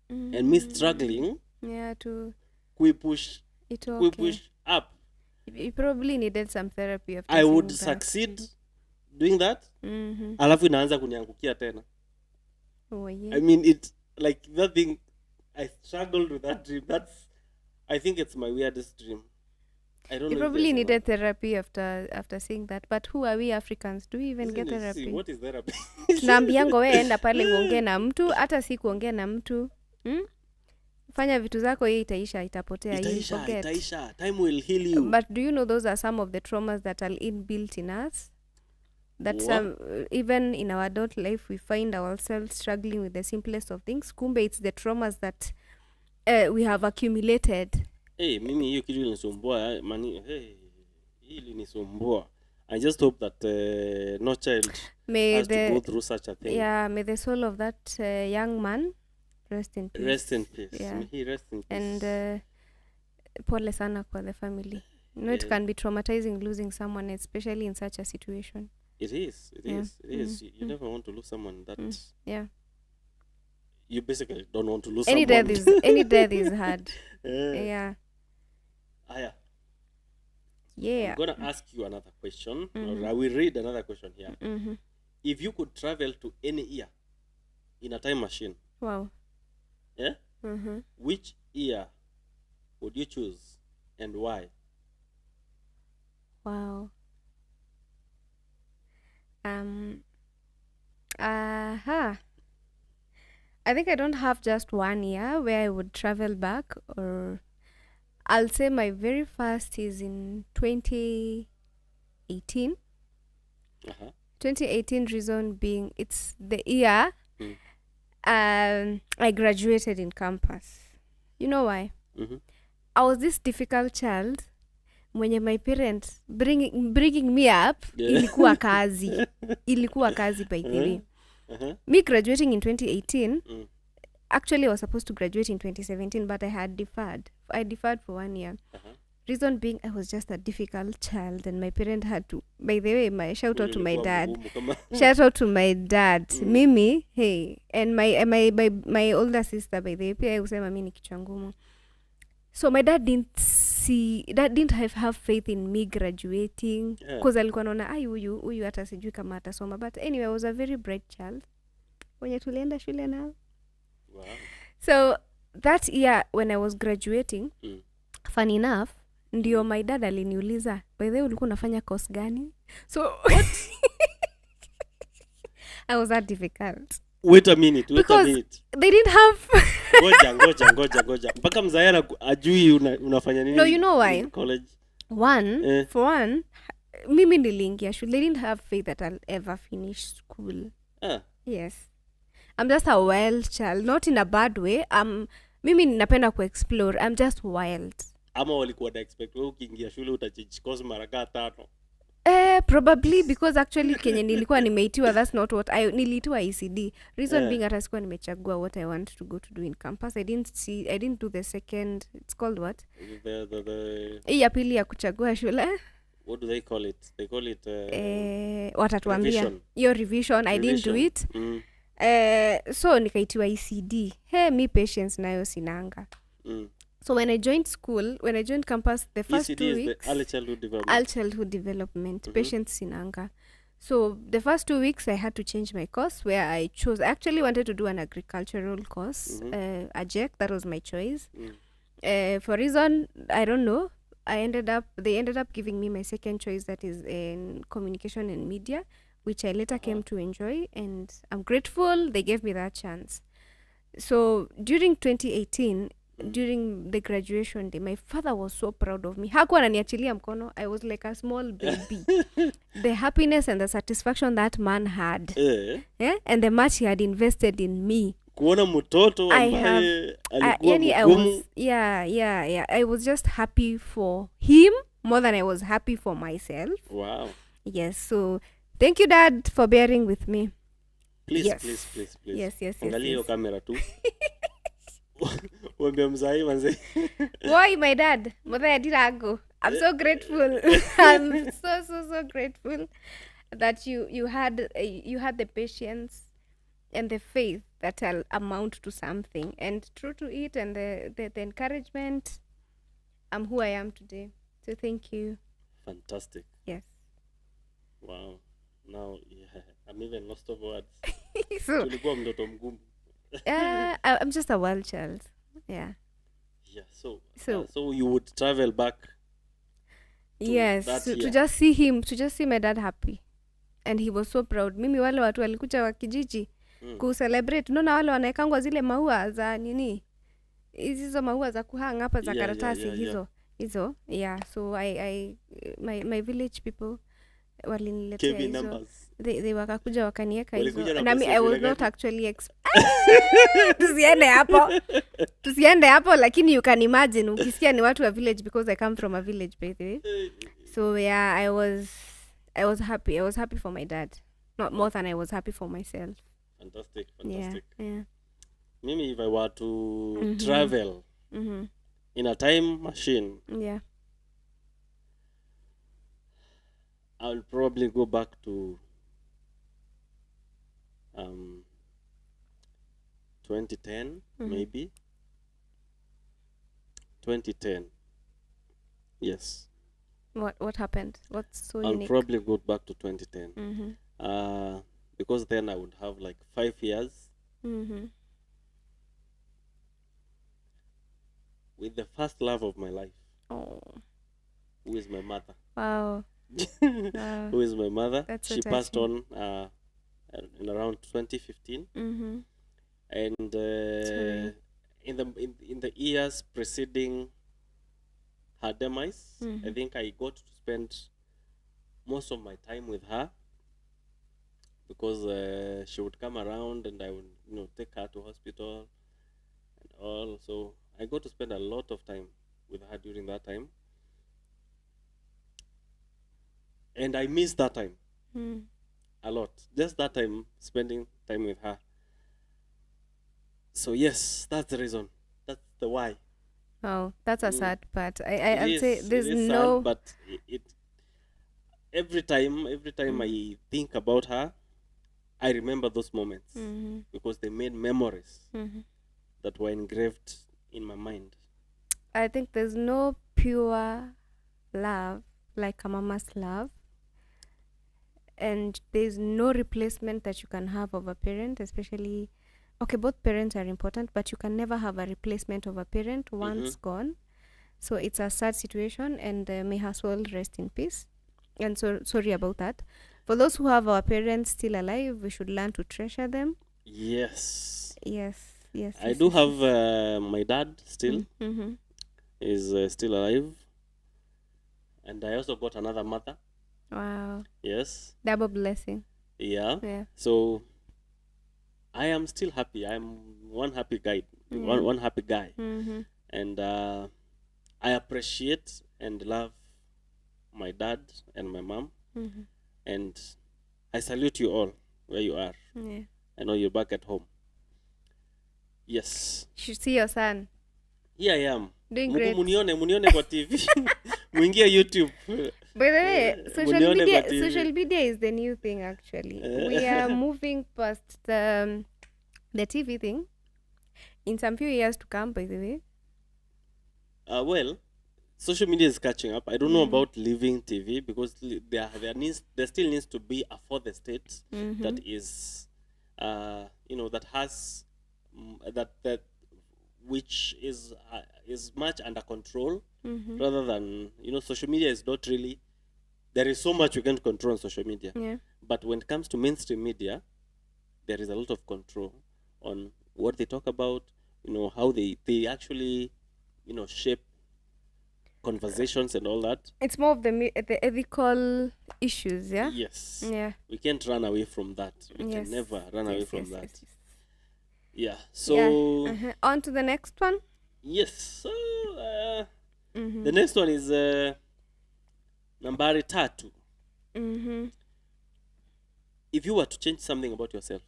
[SPEAKER 1] and me struggling
[SPEAKER 2] to
[SPEAKER 1] push up.
[SPEAKER 2] You probably needed some therapy after
[SPEAKER 1] I would
[SPEAKER 2] that.
[SPEAKER 1] succeed doing that. Alafu inaanza kuniangukia tena.
[SPEAKER 2] Oh, yeah.
[SPEAKER 1] I mean, it like that thing. I struggled with that dream. I think it's my weirdest dream. I don't know.
[SPEAKER 2] You probably needed therapy after seeing that. But who are we Africans? Do we even get therapy?
[SPEAKER 1] See, what is therapy?
[SPEAKER 2] Tunaambianga wewe enda pale uongee na mtu, hata si kuongea na mtu. Fanya vitu zako, hii itaisha, itapotea,
[SPEAKER 1] itaisha. Time will heal you.
[SPEAKER 2] But do you know those are some of the traumas that are inbuilt in us? That even in our adult life we find ourselves struggling with the simplest of things. Kumbe it's the traumas that we have accumulated.
[SPEAKER 1] Mimi hiyo kitu ilinisumbua mani. Hii ilinisumbua. I just hope that no child has to go through such a thing.
[SPEAKER 2] Yeah, may the soul of that young man rest in peace.
[SPEAKER 1] Rest in peace.
[SPEAKER 2] Yeah.
[SPEAKER 1] May he rest in peace.
[SPEAKER 2] And pole sana kwa the family. It can be traumatizing losing someone, especially in such a situation.
[SPEAKER 1] It is. You never want to lose someone that.
[SPEAKER 2] Yeah.
[SPEAKER 1] You basically don't want to lose
[SPEAKER 2] any
[SPEAKER 1] someone.
[SPEAKER 2] Any death is hard. Yeah. Yeah.
[SPEAKER 1] I'm gonna ask you another question. Or I will read another question here. If you could travel to any year in a time machine.
[SPEAKER 2] Wow.
[SPEAKER 1] Yeah. Which year would you choose and why?
[SPEAKER 2] Wow. I think I don't have just 1 year where I would travel back, or I'll say my very first is in 2018. 2018 reason being it's the year I graduated in campus. You know why? I was this difficult child. Mwenye my parents bringing me up, ilikuwa kazi. Ilikuwa kazi by the way. Me graduating in 2018, actually I was supposed to graduate in 2017, but I had deferred. I deferred for 1 year. Reason being, I was just a difficult child, and my parent had to. By the way, my shout out to my dad. Shout out to my dad. Mimi, hey, and my older sister. By the way, pia usema mimi ni kichwa ngumu. So my dad didn't have faith in me graduating, because alikuwa anaona huyu hata sijui kama atasoma. But anyway, I was a very bright child. Wenye tulienda shule nao.
[SPEAKER 1] Wow.
[SPEAKER 2] So that year when I was graduating, funny enough, ndio my dad aliniuliza, by the way ulikuwa unafanya course gani? So I was that difficult.
[SPEAKER 1] Wait a minute.
[SPEAKER 2] They didn't have
[SPEAKER 1] Ngoja. Mpaka mzayana ajui unafanya nini?
[SPEAKER 2] No, you know why?
[SPEAKER 1] College.
[SPEAKER 2] For one, mimi niliingia shule. They didn't have faith that I'll ever finish school. Yes. I'm just a wild child, not in a bad way. Mimi ninapenda kuexplore. I'm just wild.
[SPEAKER 1] Ama walikuwa na expect wewe ukiingia shule utachange course mara 5.
[SPEAKER 2] Probably because actually kenye nilikuwa nimeitiwa, that's not what niliitiwa ECD. Reason being hata sikuwa nimechagua what I want to go to do in campus. I didn't do the second, it's called what? Hii ya pili ya kuchagua shule.
[SPEAKER 1] What do they call it? They call it
[SPEAKER 2] watatuambia. Your revision. I didn't do it. So nikaitiwa ECD. Me patience nayo sinanga. So when I joined campus, the first
[SPEAKER 1] ECD
[SPEAKER 2] 2 weeks...
[SPEAKER 1] is the early childhood development.
[SPEAKER 2] Patience sinanga. So the first 2 weeks, I had to change my course, where I actually wanted to do an agricultural course, AJEC, that was my choice. For reason, I don't know, they ended up giving me my second choice, that is in communication and media, which I later came to enjoy, and I'm grateful they gave me that chance. So during 2018, during the graduation day, my father was so proud of me. Hakuwa ananiachilia mkono. I was like a small baby. The happiness and the satisfaction that man had, and the much he had invested in me.
[SPEAKER 1] Kuona mtoto ambaye alikuwa mgumu.
[SPEAKER 2] I was just happy for him more than I was happy for myself.
[SPEAKER 1] Wow.
[SPEAKER 2] Yes, so thank you, Dad, for bearing with me.
[SPEAKER 1] Please.
[SPEAKER 2] Yes.
[SPEAKER 1] Angalia hiyo kamera tu. Wambia mzai manze.
[SPEAKER 2] Why, my dad? Mother Dirago. I'm so grateful. I'm so grateful. that you had the patience and the faith that will amount to something, and true to it, and the encouragement. I'm who I am today. So thank you.
[SPEAKER 1] Fantastic.
[SPEAKER 2] Yes.
[SPEAKER 1] Wow. Now, yeah, I'm even lost of words.
[SPEAKER 2] So
[SPEAKER 1] Tulikuwa mtoto mgumu.
[SPEAKER 2] I'm just a wild child. Yeah.
[SPEAKER 1] Yeah, so
[SPEAKER 2] So
[SPEAKER 1] so you would travel back to
[SPEAKER 2] yes,
[SPEAKER 1] that
[SPEAKER 2] to
[SPEAKER 1] year.
[SPEAKER 2] just see him, to just see my dad happy, and he was so proud. Mimi wale watu walikuja wa kijiji kucelebrate, unaona wale wanaekangwa zile maua za nini, hizo maua za kuhang hapa za
[SPEAKER 1] Yeah,
[SPEAKER 2] karatasi
[SPEAKER 1] yeah.
[SPEAKER 2] hizo. Yeah, so my village people waliniletea
[SPEAKER 1] KB
[SPEAKER 2] hizo.
[SPEAKER 1] numbers.
[SPEAKER 2] They wakakuja wakanieka hizo,
[SPEAKER 1] Walikuja na
[SPEAKER 2] and I
[SPEAKER 1] pesa
[SPEAKER 2] was
[SPEAKER 1] vile
[SPEAKER 2] not
[SPEAKER 1] gani?
[SPEAKER 2] actually tusiende hapo, lakini you can imagine ukisikia ni watu wa village, because I come from a village, by the way. So yeah, I was happy. I was happy for my dad, not more than I was happy for myself.
[SPEAKER 1] Fantastic.
[SPEAKER 2] Yeah.
[SPEAKER 1] Mimi, if I were to travel in a time machine,
[SPEAKER 2] Yeah.
[SPEAKER 1] I'll probably go back to 2010, maybe 2010. Yes,
[SPEAKER 2] What happened? What's so
[SPEAKER 1] I'll
[SPEAKER 2] unique?
[SPEAKER 1] probably go back to 2010. Because then I would have like 5 years with the first love of my life,
[SPEAKER 2] Oh,
[SPEAKER 1] who is my mother.
[SPEAKER 2] wow.
[SPEAKER 1] Who is my mother?
[SPEAKER 2] That's so
[SPEAKER 1] She passed on
[SPEAKER 2] touching.
[SPEAKER 1] in around 2015, and
[SPEAKER 2] Sorry.
[SPEAKER 1] in the years preceding her demise, I think I got to spend most of my time with her, because she would come around and I would take her to hospital and all. So I got to spend a lot of time with her during that time, and I miss that time a lot. Just that time, spending time with her. So yes, that's the reason. That's the why.
[SPEAKER 2] Oh, that's a sad part.
[SPEAKER 1] It
[SPEAKER 2] I'd say
[SPEAKER 1] is.
[SPEAKER 2] there's
[SPEAKER 1] It is
[SPEAKER 2] no.
[SPEAKER 1] sad, but it every time I think about her, I remember those moments because they made memories that were engraved in my mind.
[SPEAKER 2] I think there's no pure love like a mama's love, and there's no replacement that you can have of a parent, especially. Okay, both parents are important, but you can never have a replacement of a parent once gone. So it's a sad situation, and may her soul rest in peace. And so sorry about that. For those who have our parents still alive, we should learn to treasure them.
[SPEAKER 1] Yes.
[SPEAKER 2] Yes.
[SPEAKER 1] I do have my dad still is still alive, and I also got another mother.
[SPEAKER 2] Wow.
[SPEAKER 1] Yes.
[SPEAKER 2] Double blessing.
[SPEAKER 1] Yeah.
[SPEAKER 2] Yeah.
[SPEAKER 1] So I am still happy. I'm one happy guy. One happy guy. And I appreciate and love my dad and my mom. And I salute you all where you are.
[SPEAKER 2] Yeah.
[SPEAKER 1] I know you're back at home. Yes.
[SPEAKER 2] You should see your son.
[SPEAKER 1] Here I am.
[SPEAKER 2] Doing great.
[SPEAKER 1] Munione kwa TV. Muingie YouTube.
[SPEAKER 2] By the way,
[SPEAKER 1] Munione kwa
[SPEAKER 2] social
[SPEAKER 1] TV.
[SPEAKER 2] media is the new thing, actually. We are moving past the TV thing in some few years to come, by the way.
[SPEAKER 1] Well, social media is catching up. I don't know about leaving TV because there still needs to be a fourth state that is, that has that which is much under control rather than social media is not really. There is so much you can't control on social media.
[SPEAKER 2] Yeah.
[SPEAKER 1] But when it comes to mainstream media, there is a lot of control on what they talk about. How they actually shape conversations and all that.
[SPEAKER 2] It's more of the ethical issues, yeah?
[SPEAKER 1] Yes.
[SPEAKER 2] Yeah.
[SPEAKER 1] We can't run away from that. We
[SPEAKER 2] Yes.
[SPEAKER 1] can never run away from that.
[SPEAKER 2] Yes.
[SPEAKER 1] Yeah. So
[SPEAKER 2] On to the next one.
[SPEAKER 1] yes. So the next one is nambari tatu. If you were to change something about yourself,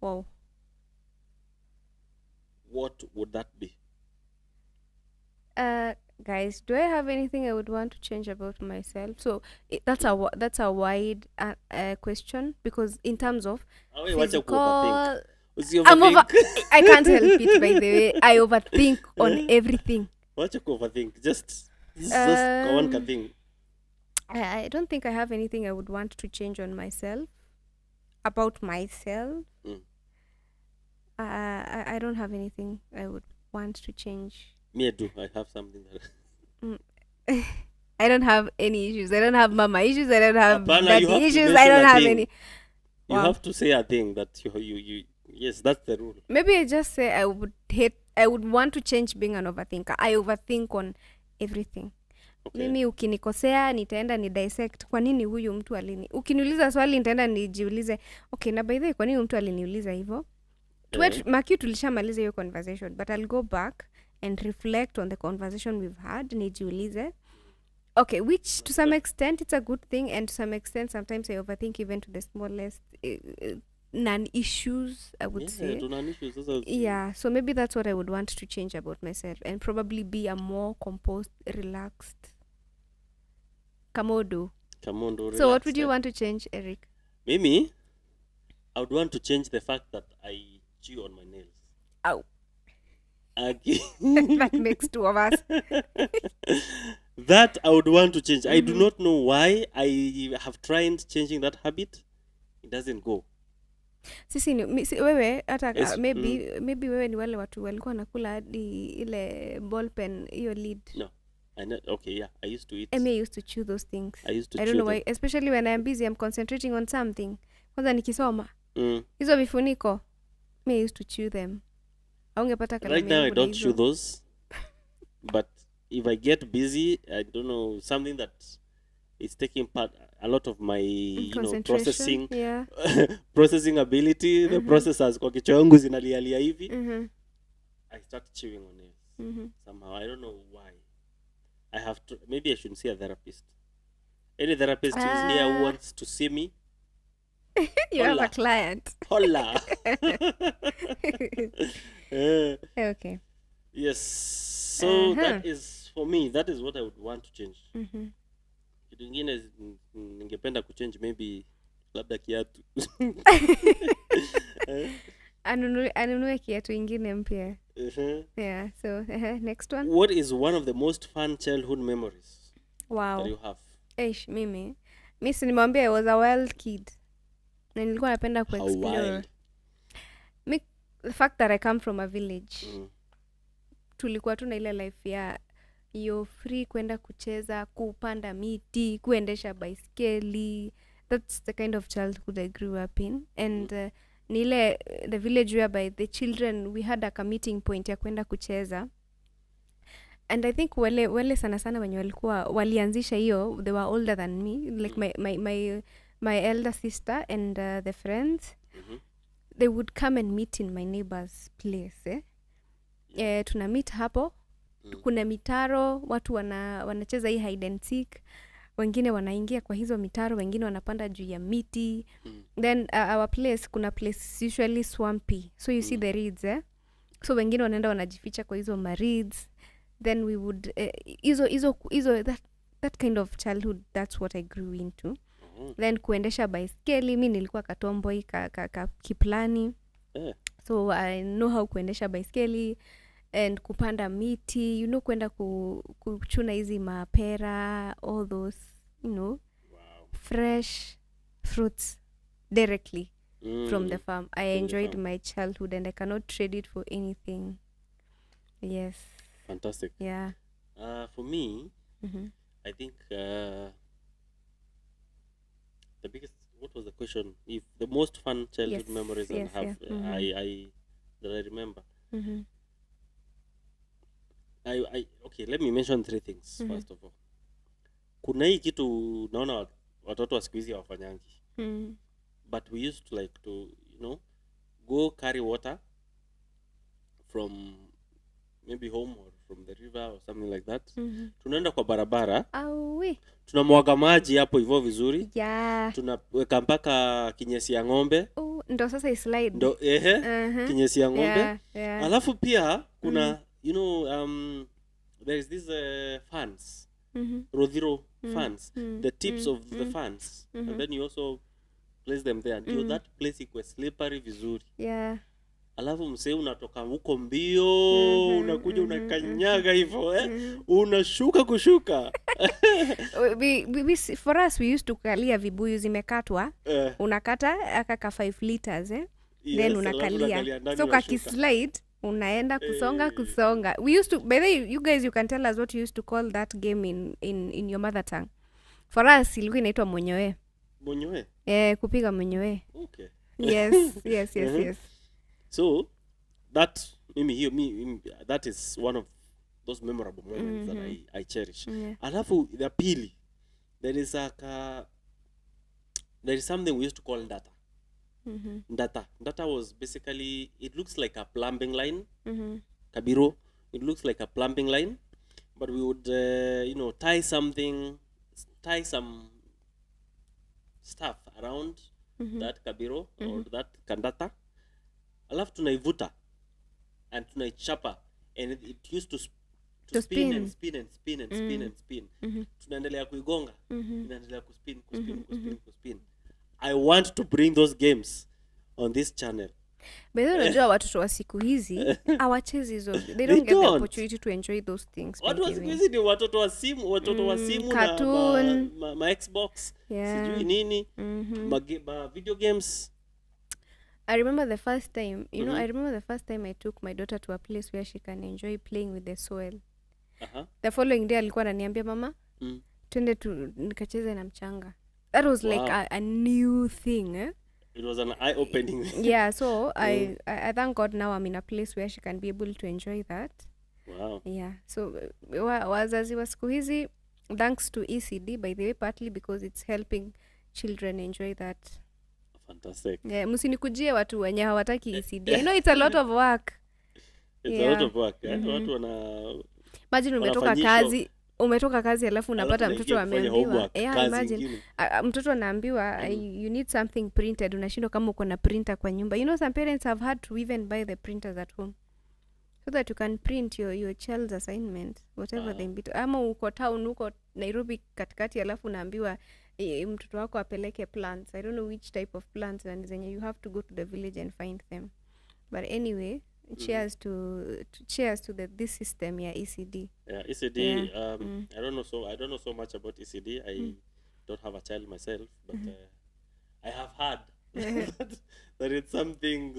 [SPEAKER 2] Wow.
[SPEAKER 1] what would that be?
[SPEAKER 2] Guys, do I have anything I would want to change about myself? So that's a wide question, because in terms of
[SPEAKER 1] Wacha kuoverthink.
[SPEAKER 2] physical, I'm over.
[SPEAKER 1] Usioverthink.
[SPEAKER 2] I can't help it. By the way, I overthink on everything.
[SPEAKER 1] Wacha kuoverthink. Just one thing.
[SPEAKER 2] I don't think I have anything I would want to change on myself. About myself, I don't have anything I would want to change.
[SPEAKER 1] Me, I do. I have something that.
[SPEAKER 2] I don't have any issues. I don't have mama issues. I don't have
[SPEAKER 1] Apana, you
[SPEAKER 2] daddy
[SPEAKER 1] have to
[SPEAKER 2] issues. I
[SPEAKER 1] mention
[SPEAKER 2] don't
[SPEAKER 1] a
[SPEAKER 2] have
[SPEAKER 1] thing.
[SPEAKER 2] any.
[SPEAKER 1] You
[SPEAKER 2] Wow.
[SPEAKER 1] have to say a thing that you yes, that's the rule.
[SPEAKER 2] Maybe I just say I would want to change being an overthinker. I overthink on everything.
[SPEAKER 1] Okay.
[SPEAKER 2] Mimi ukinikosea nitaenda ni dissect kwa nini huyu mtu ukiniuliza swali nitaenda nijiulize, okay, na by the way kwa nini mtu aliniuliza hivyo? Maki tulishamaliza hiyo conversation, but I'll go back and reflect on the conversation we've had, nijiulize. Okay, which to some extent it's a good thing, and to some extent sometimes I overthink even to the smallest non-issues, I would say. Yeah, so maybe that's what I would want to change about myself, and probably be a more composed, relaxed Kamodo. So what would you want to change, Eric?
[SPEAKER 1] Mimi, I would want to change the fact that I chew on my nails.
[SPEAKER 2] Ow.
[SPEAKER 1] Okay.
[SPEAKER 2] That makes two of us.
[SPEAKER 1] That I would want to change. I do not know why. I have tried changing that habit. It doesn't go.
[SPEAKER 2] Sisi wewe hata
[SPEAKER 1] Yes,
[SPEAKER 2] maybe wewe ni wale watu walikuwa nakula hadi ile ball pen hiyo lid.
[SPEAKER 1] No. Okay, yeah. I used to eat.
[SPEAKER 2] I used to chew those things.
[SPEAKER 1] I used to
[SPEAKER 2] I don't
[SPEAKER 1] chew
[SPEAKER 2] know why, especially when I'm busy, I'm concentrating on something. Kwanza nikisoma.
[SPEAKER 1] them.
[SPEAKER 2] Hizo vifuniko, I used to chew them. Aungepata kalamu.
[SPEAKER 1] Right now I don't chew those. But if I get busy, I don't know, something that is taking a lot of my processing processing ability, the processors kwa kichwa yangu zinalialia hivi. I start chewing on it somehow. I don't know why. I have to, maybe I should see a therapist. Any therapist who's here who wants to see me,
[SPEAKER 2] you have a client.
[SPEAKER 1] Holla.
[SPEAKER 2] Okay.
[SPEAKER 1] Yes. So that is for me. That is what I would want to change. Kitu kingine ningependa kuchange maybe labda kiatu.
[SPEAKER 2] Anunue kiatu ingine mpya. Yeah. So next one.
[SPEAKER 1] What is one of the most fun childhood memories that you have?
[SPEAKER 2] Mimi si nimwambia I was a wild kid. Na nilikuwa napenda kuexplore. The fact that I come from a village. Tulikuwa tu na ile life ya you're free kwenda kucheza, kupanda miti, kuendesha baiskeli. That's the kind of childhood I grew up in. And nile the village whereby the children, we had a meeting point ya kwenda kucheza. And I think wale sana sana wenye walikuwa walianzisha hiyo, they were older than me, like my elder sister and the friends. They would come and meet in my neighbor's place. Tuna meet hapo. Kuna mitaro, watu wanacheza hii hide and seek. Wengine wanaingia kwa hizo mitaro, wengine wanapanda juu ya miti. Then our place, kuna place usually swampy. So you see the reeds, So wengine wanaenda wanajificha kwa hizo reeds. Then we would that kind of childhood, that's what I grew into. Then kuendesha baiskeli, mimi nilikuwa katomboi kiplani. So I know how kuendesha baiskeli and kupanda miti, kwenda kuchuna hizi mapera, all those, fresh fruits directly from the farm. I enjoyed my childhood and I cannot trade it for anything. Yes.
[SPEAKER 1] Fantastic.
[SPEAKER 2] Yeah.
[SPEAKER 1] For me, I think the biggest, what was the question? If the most fun childhood memories I have, that I remember. Okay, let me mention 3 things. First of all, kuna hii kitu naona watoto wa siku hizi hawafanyangi. But we used to like to, go carry water from maybe home or from the river or something like that. Tunaenda kwa barabara. Tunamwaga maji hapo hivyo vizuri.
[SPEAKER 2] Yeah.
[SPEAKER 1] Tunaweka mpaka kinyesi ya ng'ombe.
[SPEAKER 2] Ndo sasa islide.
[SPEAKER 1] Ndo kinyesi ya ng'ombe.
[SPEAKER 2] Yeah.
[SPEAKER 1] Alafu pia kuna there is these fans,
[SPEAKER 2] Mm-hmm.
[SPEAKER 1] Rodhiro fans, the tips of the
[SPEAKER 2] Mm-hmm.
[SPEAKER 1] fans, and then you also place them there. Ndio that place iko slippery vizuri.
[SPEAKER 2] Yeah.
[SPEAKER 1] Alafu msee unatoka huko mbio, unakuja unakanyaga hivyo unashuka kushuka.
[SPEAKER 2] For us we used to kalia vibuyu zimekatwa, unakata aka 5 liters
[SPEAKER 1] Yes,
[SPEAKER 2] then
[SPEAKER 1] alafu
[SPEAKER 2] unakalia,
[SPEAKER 1] ndani
[SPEAKER 2] so
[SPEAKER 1] unashuka.
[SPEAKER 2] kakislide unaenda kusonga. We used to, by the way, you guys, you can tell us what you used to call that game in your mother tongue. For us ilikuwa inaitwa monyoe.
[SPEAKER 1] Monyoe?
[SPEAKER 2] Kupiga monyoe.
[SPEAKER 1] Okay.
[SPEAKER 2] Yes.
[SPEAKER 1] So that that is one of those memorable moments that I cherish. Alafu the pili, there is something we used to call ndata. Ndata was basically, it looks like a plumbing line. Kabiro, it looks like a plumbing line, but we would tie some stuff around that kabiro or that kandata. Alafu tunaivuta and tunaichapa, and it used to spin and spin and spin and spin and spin. Tunaendelea kuigonga, inaendelea kuspin. I want to bring those games on this channel.
[SPEAKER 2] But then unajua watoto wa siku hizi hawachezi hizo. They don't get the opportunity to enjoy those things.
[SPEAKER 1] Watu wa siku hizi ni watoto wa simu
[SPEAKER 2] cartoon,
[SPEAKER 1] na ma Xbox, sijui nini, video games.
[SPEAKER 2] I remember the first time, I took my daughter to a place where she can enjoy playing with the soil. The following day alikuwa ananiambia, mama, twende nikacheze na mchanga. That was like a new thing.
[SPEAKER 1] It was an eye-opening thing.
[SPEAKER 2] Yeah, so I thank God now I'm in a place where she can be able to enjoy that.
[SPEAKER 1] Wow.
[SPEAKER 2] Yeah, so wazazi wa siku hizi, thanks to ECD, by the way, partly because it's helping children enjoy that.
[SPEAKER 1] Fantastic.
[SPEAKER 2] Yeah, msinikujie watu wenye hawataki ECD. I know it's a lot of work.
[SPEAKER 1] It's a lot of work. Watu
[SPEAKER 2] imagine umetoka kazi alafu unapata mtoto ameambiwa. Imagine mtoto anaambiwa you need something printed, unashindwa kama uko na printer kwa nyumba. Some parents have had to even buy the printers at home so that you can print your child's assignment, whatever they bit. Ama uko town, uko Nairobi katikati alafu unaambiwa mtoto wako apeleke plants. I don't know which type of plants, and zenye you have to go to the village and find them. But anyway, cheers to this system, ECD.
[SPEAKER 1] Yeah, ECD. Yeah. I don't know so much about ECD. I don't have a child myself, but I have heard that it's something.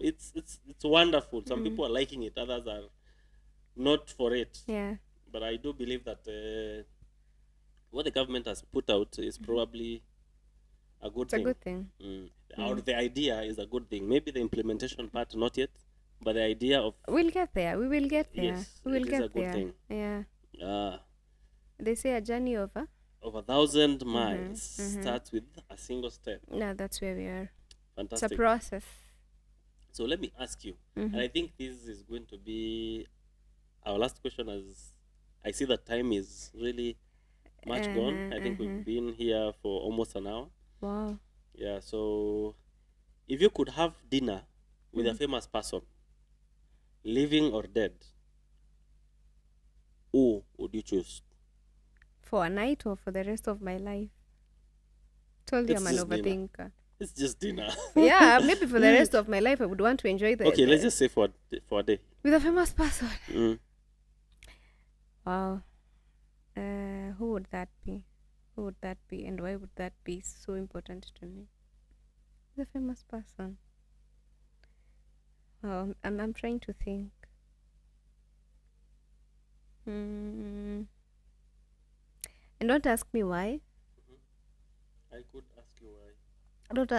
[SPEAKER 1] It's wonderful. Some people are liking it, others are not for it.
[SPEAKER 2] Yeah.
[SPEAKER 1] But I do believe that what the government has put out is probably a good thing.
[SPEAKER 2] It's a good thing.
[SPEAKER 1] Or the idea is a good thing. Maybe the implementation part not yet, but the idea of
[SPEAKER 2] we'll get there. We will get there.
[SPEAKER 1] Yes,
[SPEAKER 2] we will
[SPEAKER 1] it
[SPEAKER 2] get
[SPEAKER 1] is a good
[SPEAKER 2] there.
[SPEAKER 1] thing.
[SPEAKER 2] Yeah. They say a journey of
[SPEAKER 1] 1,000 miles starts with a single step.
[SPEAKER 2] No, that's where we are.
[SPEAKER 1] Fantastic.
[SPEAKER 2] It's a process.
[SPEAKER 1] So let me ask you, and I think this is going to be our last question, as I see that time is really much gone. I think we've been here for almost an hour.
[SPEAKER 2] Wow.
[SPEAKER 1] Yeah, so if you could have dinner with a famous person, living or dead, who would you choose?
[SPEAKER 2] For a night or for the rest of my life? Told you I'm an overthinker.
[SPEAKER 1] It's just dinner.
[SPEAKER 2] Yeah, maybe for the rest of my life I would want to enjoy the...
[SPEAKER 1] Okay, let's just say for a day.
[SPEAKER 2] With a famous person? Wow. Who would that be? Who would that be, and why would that be so important to me? The famous person. Oh, I'm trying to think. And don't ask me why.
[SPEAKER 1] I could ask you why.
[SPEAKER 2] Don't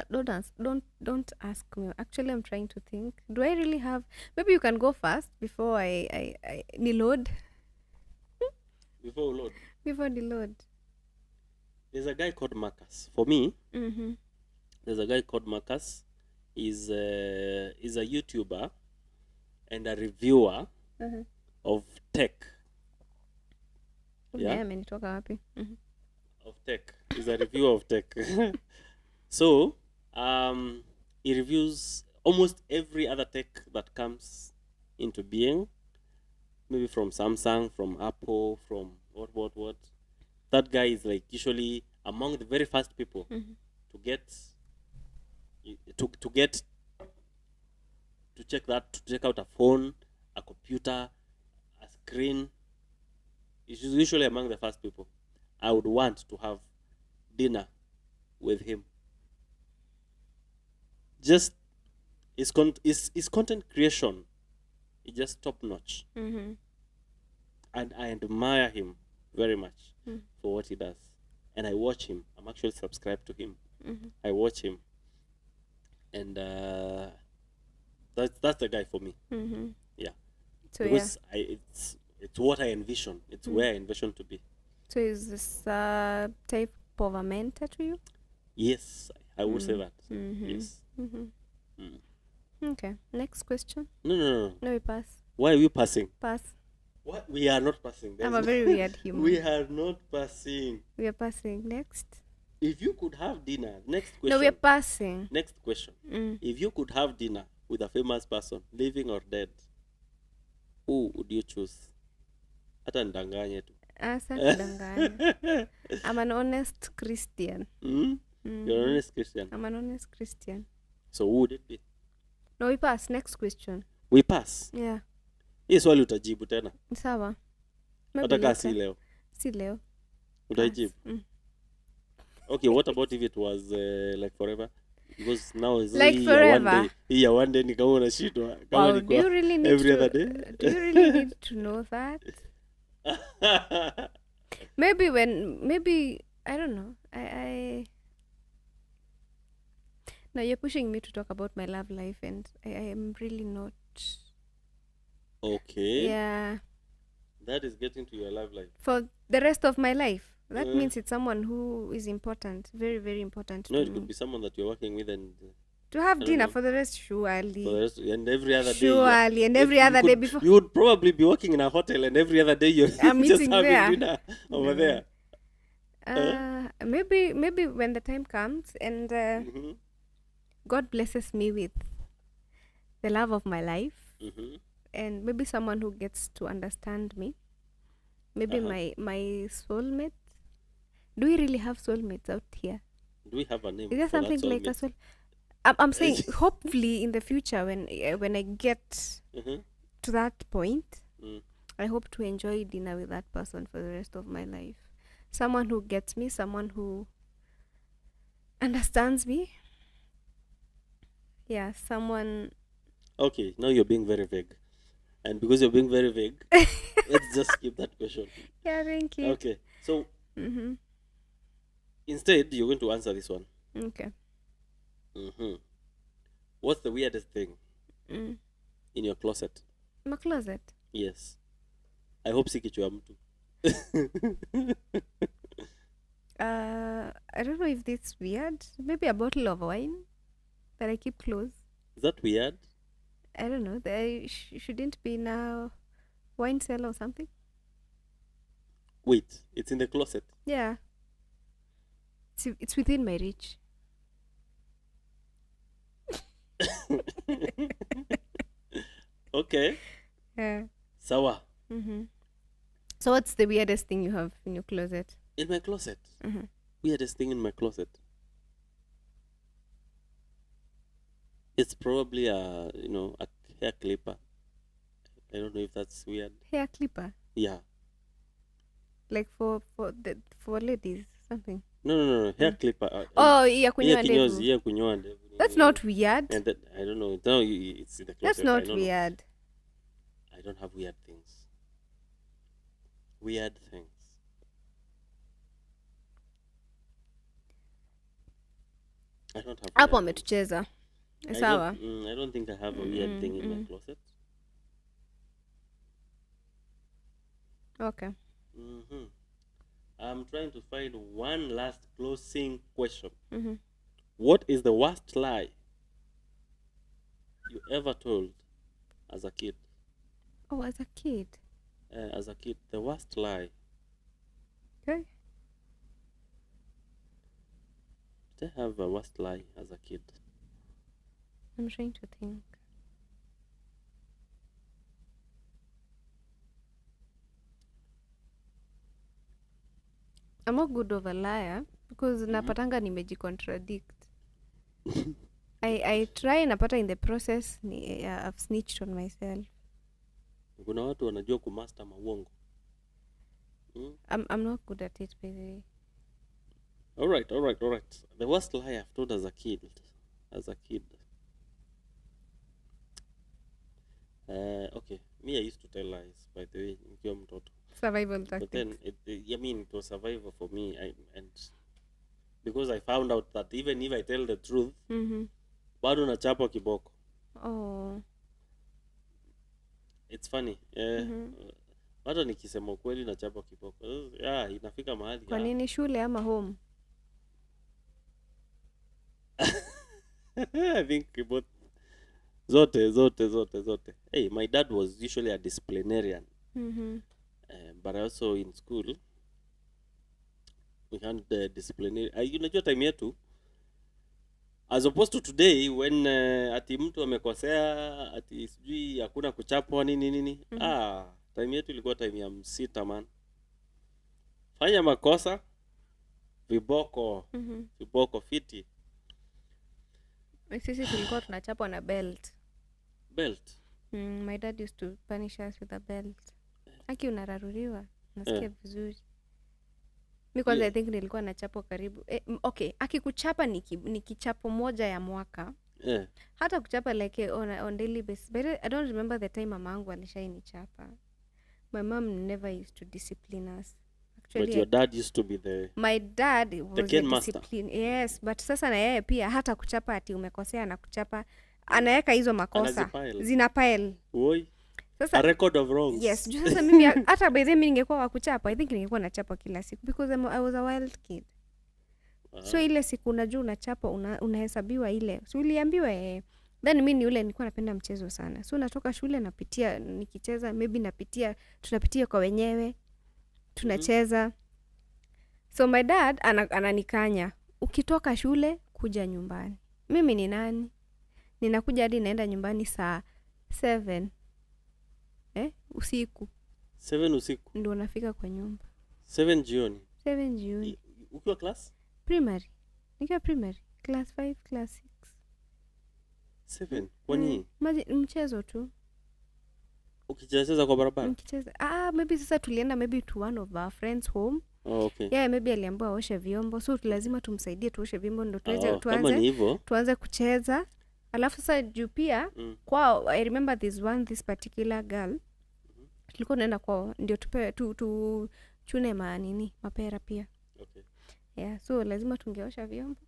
[SPEAKER 2] ask me. Actually, I'm trying to think. Do I really have? Maybe you can go first before I load.
[SPEAKER 1] Before we load.
[SPEAKER 2] Before the load.
[SPEAKER 1] There's a guy called Marcus. For me, there's a guy called Marcus. He's a YouTuber and a reviewer of tech.
[SPEAKER 2] Yeah, of
[SPEAKER 1] tech. He's a reviewer of tech. So, he reviews almost every other tech that comes into being. maybe from Samsung, from Apple, from what. That guy is like usually among the very first people to get to check out a phone, a computer, a screen. He's usually among the first people. I would want to have dinner with him. Just his content creation is just top notch, and I admire him very much for what he does. And I watch him. I'm actually subscribed to him. I watch him, and that's the guy for me. Yeah,
[SPEAKER 2] So
[SPEAKER 1] because it's what I envision. It's where I envision to be.
[SPEAKER 2] So is this type of a mentor to you?
[SPEAKER 1] Yes, I would say that. Yes.
[SPEAKER 2] Okay. Next question.
[SPEAKER 1] No.
[SPEAKER 2] No, we pass.
[SPEAKER 1] Why are we passing?
[SPEAKER 2] Pass.
[SPEAKER 1] What? We are not passing.
[SPEAKER 2] I'm a very weird human.
[SPEAKER 1] We are not passing.
[SPEAKER 2] We are passing. Next.
[SPEAKER 1] If you could have dinner, next question.
[SPEAKER 2] No, we are passing.
[SPEAKER 1] Next question. If you could have dinner with a famous person, living or dead, who would you choose? Hata ndanganye tu.
[SPEAKER 2] Kudanganya. I'm an honest Christian.
[SPEAKER 1] You're an honest Christian.
[SPEAKER 2] I'm an honest Christian.
[SPEAKER 1] So who would it be?
[SPEAKER 2] No, we pass. Next question.
[SPEAKER 1] We pass.
[SPEAKER 2] Yeah.
[SPEAKER 1] Hii swali utajibu tena.
[SPEAKER 2] Sawa.
[SPEAKER 1] Hata kama si leo.
[SPEAKER 2] Si leo.
[SPEAKER 1] Utajibu. Okay, what about if it was like forever? Because now is
[SPEAKER 2] like forever.
[SPEAKER 1] One day ni kama unashindwa.
[SPEAKER 2] Wow, do you really need
[SPEAKER 1] every
[SPEAKER 2] to,
[SPEAKER 1] other day?
[SPEAKER 2] Do you really need to know that? Maybe I don't know. I Now you're pushing me to talk about my love life, and I am really not.
[SPEAKER 1] Okay.
[SPEAKER 2] Yeah.
[SPEAKER 1] That is getting to your love life.
[SPEAKER 2] For the rest of my life. That means it's someone who is important, very, very important to me.
[SPEAKER 1] No, it could be someone that you're working with and...
[SPEAKER 2] To have dinner for the rest, surely.
[SPEAKER 1] For the rest, and every other day...
[SPEAKER 2] Surely, and every other day before...
[SPEAKER 1] You would probably be working in a hotel and every other day you're
[SPEAKER 2] I'm
[SPEAKER 1] just
[SPEAKER 2] eating
[SPEAKER 1] having
[SPEAKER 2] there.
[SPEAKER 1] dinner over there.
[SPEAKER 2] Maybe when the time comes and God blesses me with the love of my life, and maybe someone who gets to understand me, maybe my soulmate. Do we really have soulmates out here?
[SPEAKER 1] Do we have a name?
[SPEAKER 2] Is there something like a soul? I'm saying hopefully in the future when I get to that point, I hope to enjoy dinner with that person for the rest of my life. Someone who gets me, someone who understands me. Yeah, someone.
[SPEAKER 1] Okay, now you're being very vague. And because you're being very vague, let's just skip that question.
[SPEAKER 2] Yeah, thank you.
[SPEAKER 1] Okay, so instead, you're going to answer this one.
[SPEAKER 2] Okay.
[SPEAKER 1] What's the weirdest thing in your closet?
[SPEAKER 2] My closet?
[SPEAKER 1] Yes. I hope si kichwa ya mtu.
[SPEAKER 2] I don't know if this is weird. Maybe a bottle of wine that I keep close.
[SPEAKER 1] Is that weird?
[SPEAKER 2] I don't know. There shouldn't be now wine cellar or something.
[SPEAKER 1] Wait, it's in the closet.
[SPEAKER 2] Yeah. It's within my reach.
[SPEAKER 1] Okay.
[SPEAKER 2] Yeah.
[SPEAKER 1] Sawa.
[SPEAKER 2] So what's the weirdest thing you have in your closet?
[SPEAKER 1] In my closet? Weirdest thing in my closet? It's probably a hair clipper. I don't know if that's weird.
[SPEAKER 2] Hair clipper?
[SPEAKER 1] Yeah.
[SPEAKER 2] Like for ladies, something.
[SPEAKER 1] No. Hair clipper.
[SPEAKER 2] Yeah, kunyoa ndevu. That's not weird.
[SPEAKER 1] And that, I don't know. No, it's in the closet.
[SPEAKER 2] That's not weird.
[SPEAKER 1] I don't have weird things. Weird things. I don't have.
[SPEAKER 2] Hapo ametucheza. Sawa.
[SPEAKER 1] I don't think I have a weird thing in my closet.
[SPEAKER 2] Okay.
[SPEAKER 1] I'm trying to find one last closing question. What is the worst lie you ever told as a kid?
[SPEAKER 2] Oh, as a kid?
[SPEAKER 1] As a kid, the worst lie.
[SPEAKER 2] Okay.
[SPEAKER 1] Did I have a worst lie as a kid?
[SPEAKER 2] I'm trying to think. I'm not good of a liar because napatanga nimejicontradict. I try napata in the process I've snitched on myself.
[SPEAKER 1] Kuna watu wanajua kumaster mauongo.
[SPEAKER 2] I'm not good at it, by the way.
[SPEAKER 1] All right. The worst lie I've told as a kid. Okay. Me, I used to tell lies, by the way, nikiwa mtoto.
[SPEAKER 2] Survival
[SPEAKER 1] But
[SPEAKER 2] tactics.
[SPEAKER 1] then, it was survival for me. And because I found out that even if I tell the truth, bado nachapwa kiboko.
[SPEAKER 2] Oh.
[SPEAKER 1] It's funny. Bado nikisema ukweli nachapwa kiboko. Inafika mahali.
[SPEAKER 2] Kwa nini shule ama home?
[SPEAKER 1] I think both. Zote. Hey, my dad was usually a disciplinarian. But also in school, we had the disciplinary. Unajua time yetu, as opposed to today when ati mtu amekosea, ati sijui hakuna kuchapwa nini. Time yetu ilikuwa time ya msita, man. Fanya makosa, viboko fiti.
[SPEAKER 2] Sisi tulikuwa tunachapwa na belt.
[SPEAKER 1] Belt?
[SPEAKER 2] My dad used to punish us with a belt. Aki unararuriwa, nasikia vizuri. Mi kwanza I think nilikuwa nachapwa karibu. Okay, akikuchapa ni kichapo moja ya mwaka. Hata kuchapa like on daily basis. But I don't remember the time mamangu alishainichapa. My mom never used to discipline us. Actually,
[SPEAKER 1] but your dad used to be
[SPEAKER 2] my dad was the
[SPEAKER 1] master.
[SPEAKER 2] Discipline. Yes, but sasa na yeye pia hata kuchapa ati umekosea na kuchapa anaweka hizo makosa. Zina pile.
[SPEAKER 1] Oi.
[SPEAKER 2] Sasa,
[SPEAKER 1] a record of wrongs.
[SPEAKER 2] Yes, sasa mimi hata by the way ningekuwa wa kuchapa, I think ningekuwa nachapa kila siku because I was a wild kid. So ile siku unajua unachapa unahesabiwa ile. So uliambiwa then mimi ni ule nilikuwa napenda mchezo sana. So natoka shule napitia nikicheza, maybe tunapitia kwa wenyewe. Tunacheza. So my dad ananikanya, ukitoka shule kuja nyumbani. Mimi ni nani? Ninakuja hadi naenda nyumbani saa 7 usiku.
[SPEAKER 1] 7 usiku?
[SPEAKER 2] Ndio nafika kwa nyumba
[SPEAKER 1] 7 jioni?
[SPEAKER 2] 7 jioni.
[SPEAKER 1] Ukiwa class?
[SPEAKER 2] Primary. Nikiwa primary. Class 5, class
[SPEAKER 1] 6. 7? Kwani?
[SPEAKER 2] Mchezo tu.
[SPEAKER 1] Ukicheza kwa barabara?
[SPEAKER 2] Mkicheza. Maybe sasa tulienda maybe to one of our friends home.
[SPEAKER 1] Oh, okay.
[SPEAKER 2] Yeah, maybe aliambiwa aoshe vyombo. So lazima tumsaidie tuoshe vyombo ndio tuanze kucheza. Alafu sasa juu pia kwao, I remember this particular girl. Tulikuwa tunaenda kwao ndio chune mapera pia.
[SPEAKER 1] Okay.
[SPEAKER 2] Yeah, so lazima tungeosha vyombo.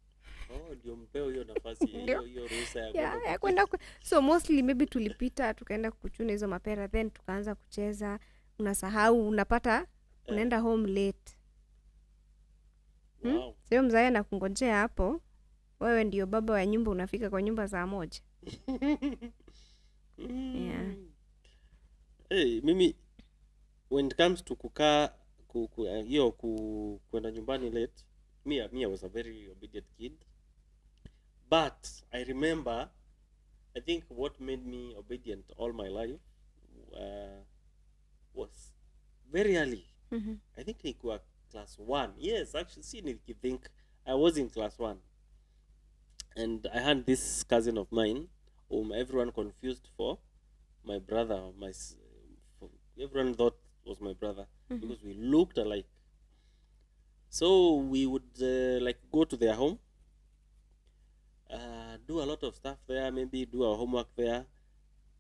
[SPEAKER 1] Ndio mpeo hiyo nafasi hiyo ruhusa
[SPEAKER 2] ya kwenda. So mostly maybe tulipita tukaenda kuchuna hizo mapera then tukaanza kucheza. Unasahau, unapata unaenda home late.
[SPEAKER 1] Wow.
[SPEAKER 2] Sio mzae na kungojea hapo. Wewe ndio baba wa nyumba, unafika kwa nyumba saa 1. Yeah.
[SPEAKER 1] Hey, mimi when it comes to kukaa kwenda nyumbani late, me I was a very obedient kid. But I remember, I think what made me obedient all my life was very early. I think nilikuwa class 1. Yes, actually, I think I was in class 1. And I had this cousin of mine whom everyone confused for my brother. Everyone thought was my brother because we looked alike. So we would go to their home, do a lot of stuff there, maybe do our homework there,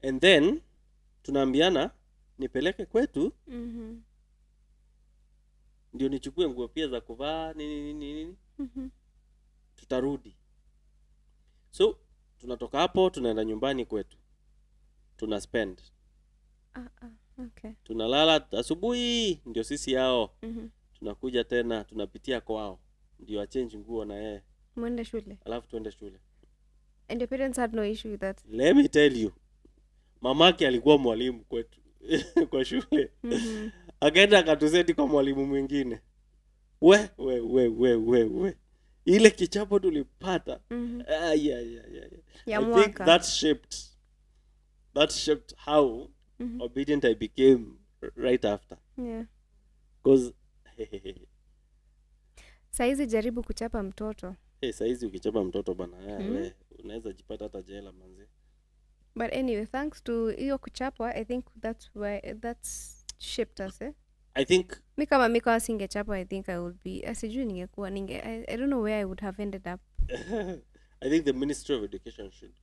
[SPEAKER 1] and then tunaambiana nipeleke kwetu ndio nichukue nguo pia za kuvaa nini. Tutarudi. So tunatoka hapo tunaenda nyumbani kwetu, tuna spend
[SPEAKER 2] okay.
[SPEAKER 1] Tunalala asubuhi ndio sisi yao tunakuja tena tunapitia kwao ndio achange nguo na yeye
[SPEAKER 2] mwende shule,
[SPEAKER 1] alafu tuende shule.
[SPEAKER 2] And your parents had no issue with that?
[SPEAKER 1] Let me tell you, mamake alikuwa mwalimu kwetu kwa shule. Akaenda akatuseti kwa mwalimu mwingine. We ile kichapo tulipata.
[SPEAKER 2] Yeah,
[SPEAKER 1] I think that shaped how obedient I became right after.
[SPEAKER 2] Yeah.
[SPEAKER 1] Because
[SPEAKER 2] Saizi jaribu kuchapa mtoto.
[SPEAKER 1] Hey, saizi ukichapa mtoto bana, we unaweza jipata hata jela manzi.
[SPEAKER 2] But anyway, thanks to hiyo kuchapwa, I think that's shaped us,
[SPEAKER 1] I think
[SPEAKER 2] mi kama singechapwa, I think I would be sijui ningekuwa I don't know where I would have ended up.
[SPEAKER 1] I think the Ministry of Education should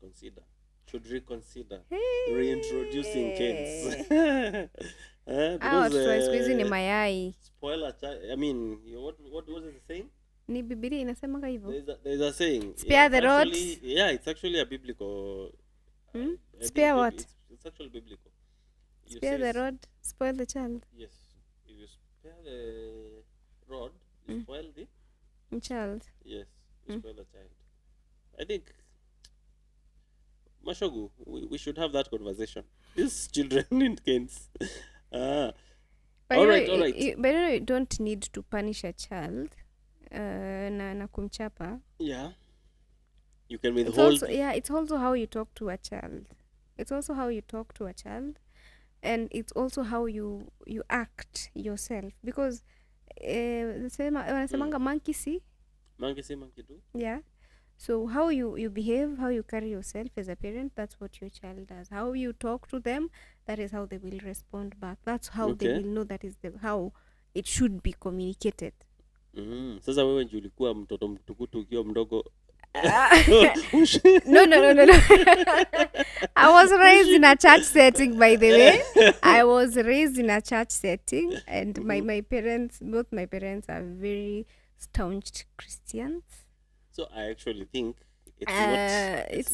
[SPEAKER 1] reconsider reintroducing kids.
[SPEAKER 2] Because siku hizi ni mayai.
[SPEAKER 1] Spoiler child. I mean, what was it saying?
[SPEAKER 2] Ni Biblia inasemanga hivyo.
[SPEAKER 1] There's a saying.
[SPEAKER 2] Spare the rod.
[SPEAKER 1] Yeah, it's actually a biblical.
[SPEAKER 2] Spare what?
[SPEAKER 1] It's actually biblical.
[SPEAKER 2] Spare the rod, spoil the child.
[SPEAKER 1] Yes. If you spare the rod, you spoil the
[SPEAKER 2] child.
[SPEAKER 1] Yes, you spoil the child. I think, Mashogu, we should have that conversation. These children in Kens. All right.
[SPEAKER 2] But you don't need to punish a child. Na kumchapa.
[SPEAKER 1] Yeah. You can withhold.
[SPEAKER 2] It's also how you talk to a child. And it's also how you act yourself. Because wanasemanga monkey see.
[SPEAKER 1] Monkey see, monkey do.
[SPEAKER 2] Yeah. So how you behave, how you carry yourself as a parent, that's what your child does. How you talk to them, that is how they will respond back. That's how they will know that is how it should be communicated.
[SPEAKER 1] Sasa wewe ndio ulikuwa mtoto mtukutu ukiwa mdogo.
[SPEAKER 2] No. I was raised in a church setting, by the way. I was raised in a church setting, and both my parents are very staunch Christians.
[SPEAKER 1] So I actually think it's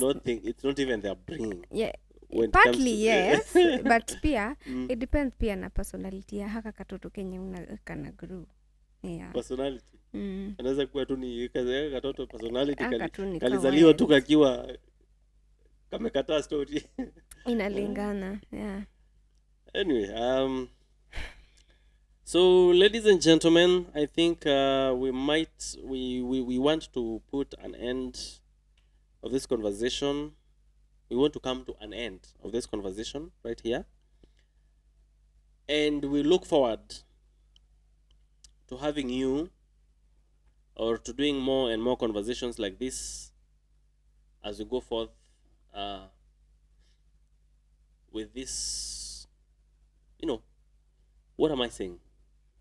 [SPEAKER 1] not even their upbringing.
[SPEAKER 2] Yeah, partly yes, but pia it depends pia na personality ya haka katoto kenye kana grow. Yeah.
[SPEAKER 1] Personality. Anaweza kuwa tu ni katoto personality kalizaliwa tu kakiwa kamekataa story.
[SPEAKER 2] Inalingana, yeah.
[SPEAKER 1] Anyway, so ladies and gentlemen, I think we want to put an end of this conversation. We want to come to an end of this conversation right here. And we look forward to having you or to doing more and more conversations like this as we go forth with this, what am I saying?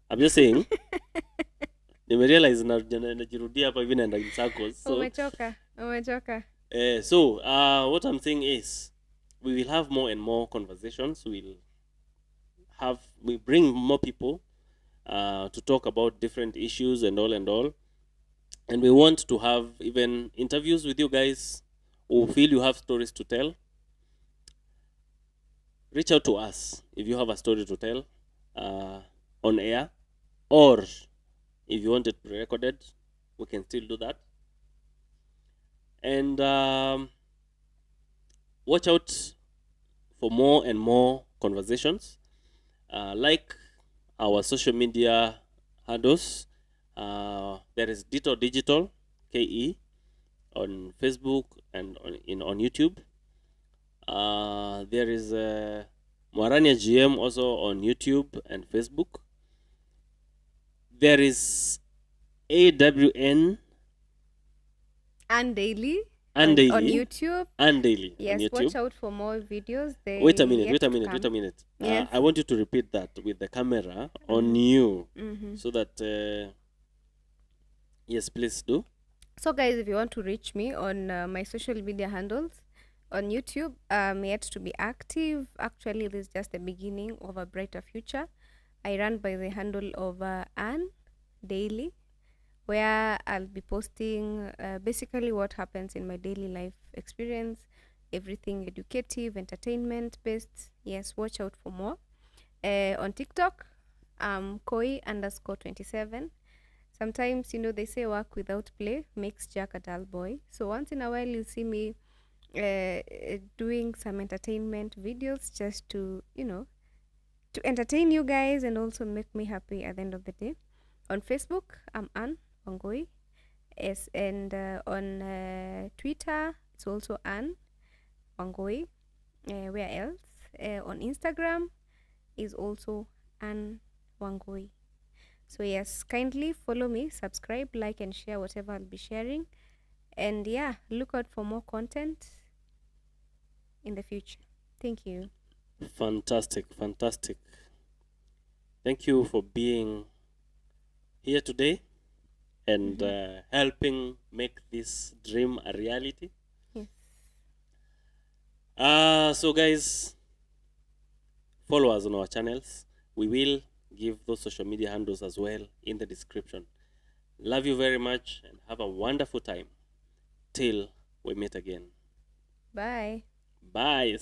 [SPEAKER 1] I'm just saying. Nimerealize najirudia hapa hivi naenda in circles. So
[SPEAKER 2] umechoka.
[SPEAKER 1] So what I'm saying is we will have more and more conversations. We bring more people to talk about different issues and all. And we want to have even interviews with you guys who feel you have stories to tell. Reach out to us if you have a story to tell on air, or if you want it pre-recorded, we can still do that. And watch out for more and more conversations. Like our social media handles. There is DitO Digital KE on Facebook and on YouTube. There is Mwarania GM also on YouTube and Facebook. There is AWN
[SPEAKER 2] and daily
[SPEAKER 1] on
[SPEAKER 2] YouTube.
[SPEAKER 1] And daily.
[SPEAKER 2] Yes,
[SPEAKER 1] on YouTube.
[SPEAKER 2] Watch out for more videos.
[SPEAKER 1] Wait a minute.
[SPEAKER 2] Yes.
[SPEAKER 1] I want you to repeat that with the camera on you, so that yes, please do.
[SPEAKER 2] So guys, if you want to reach me on my social media handles on YouTube, I'm yet to be active. Actually, this is just the beginning of a brighter future. I run by the handle of Anne Daily, where I'll be posting basically what happens in my daily life experience, everything educative, entertainment based. Yes, watch out for more. On TikTok, Koi_27. Sometimes, they say work without play makes Jack a dull boy. So once in a while, you'll see me doing some entertainment videos just to, to entertain you guys and also make me happy at the end of the day. On Facebook, I'm Anne Wangoi. Yes, and on Twitter, it's also Anne Wangoi. Where else? On Instagram is also Anne Wangoi. So yes, kindly follow me, subscribe, like, and share whatever I'll be sharing. And yeah, look out for more content in the future. Thank you.
[SPEAKER 1] Fantastic, fantastic. Thank you for being here today and helping make this dream a reality.
[SPEAKER 2] Yes.
[SPEAKER 1] So guys, follow us on our channels. We will give those social media handles as well in the description. Love you very much and have a wonderful time till we meet again.
[SPEAKER 2] Bye.
[SPEAKER 1] Bye.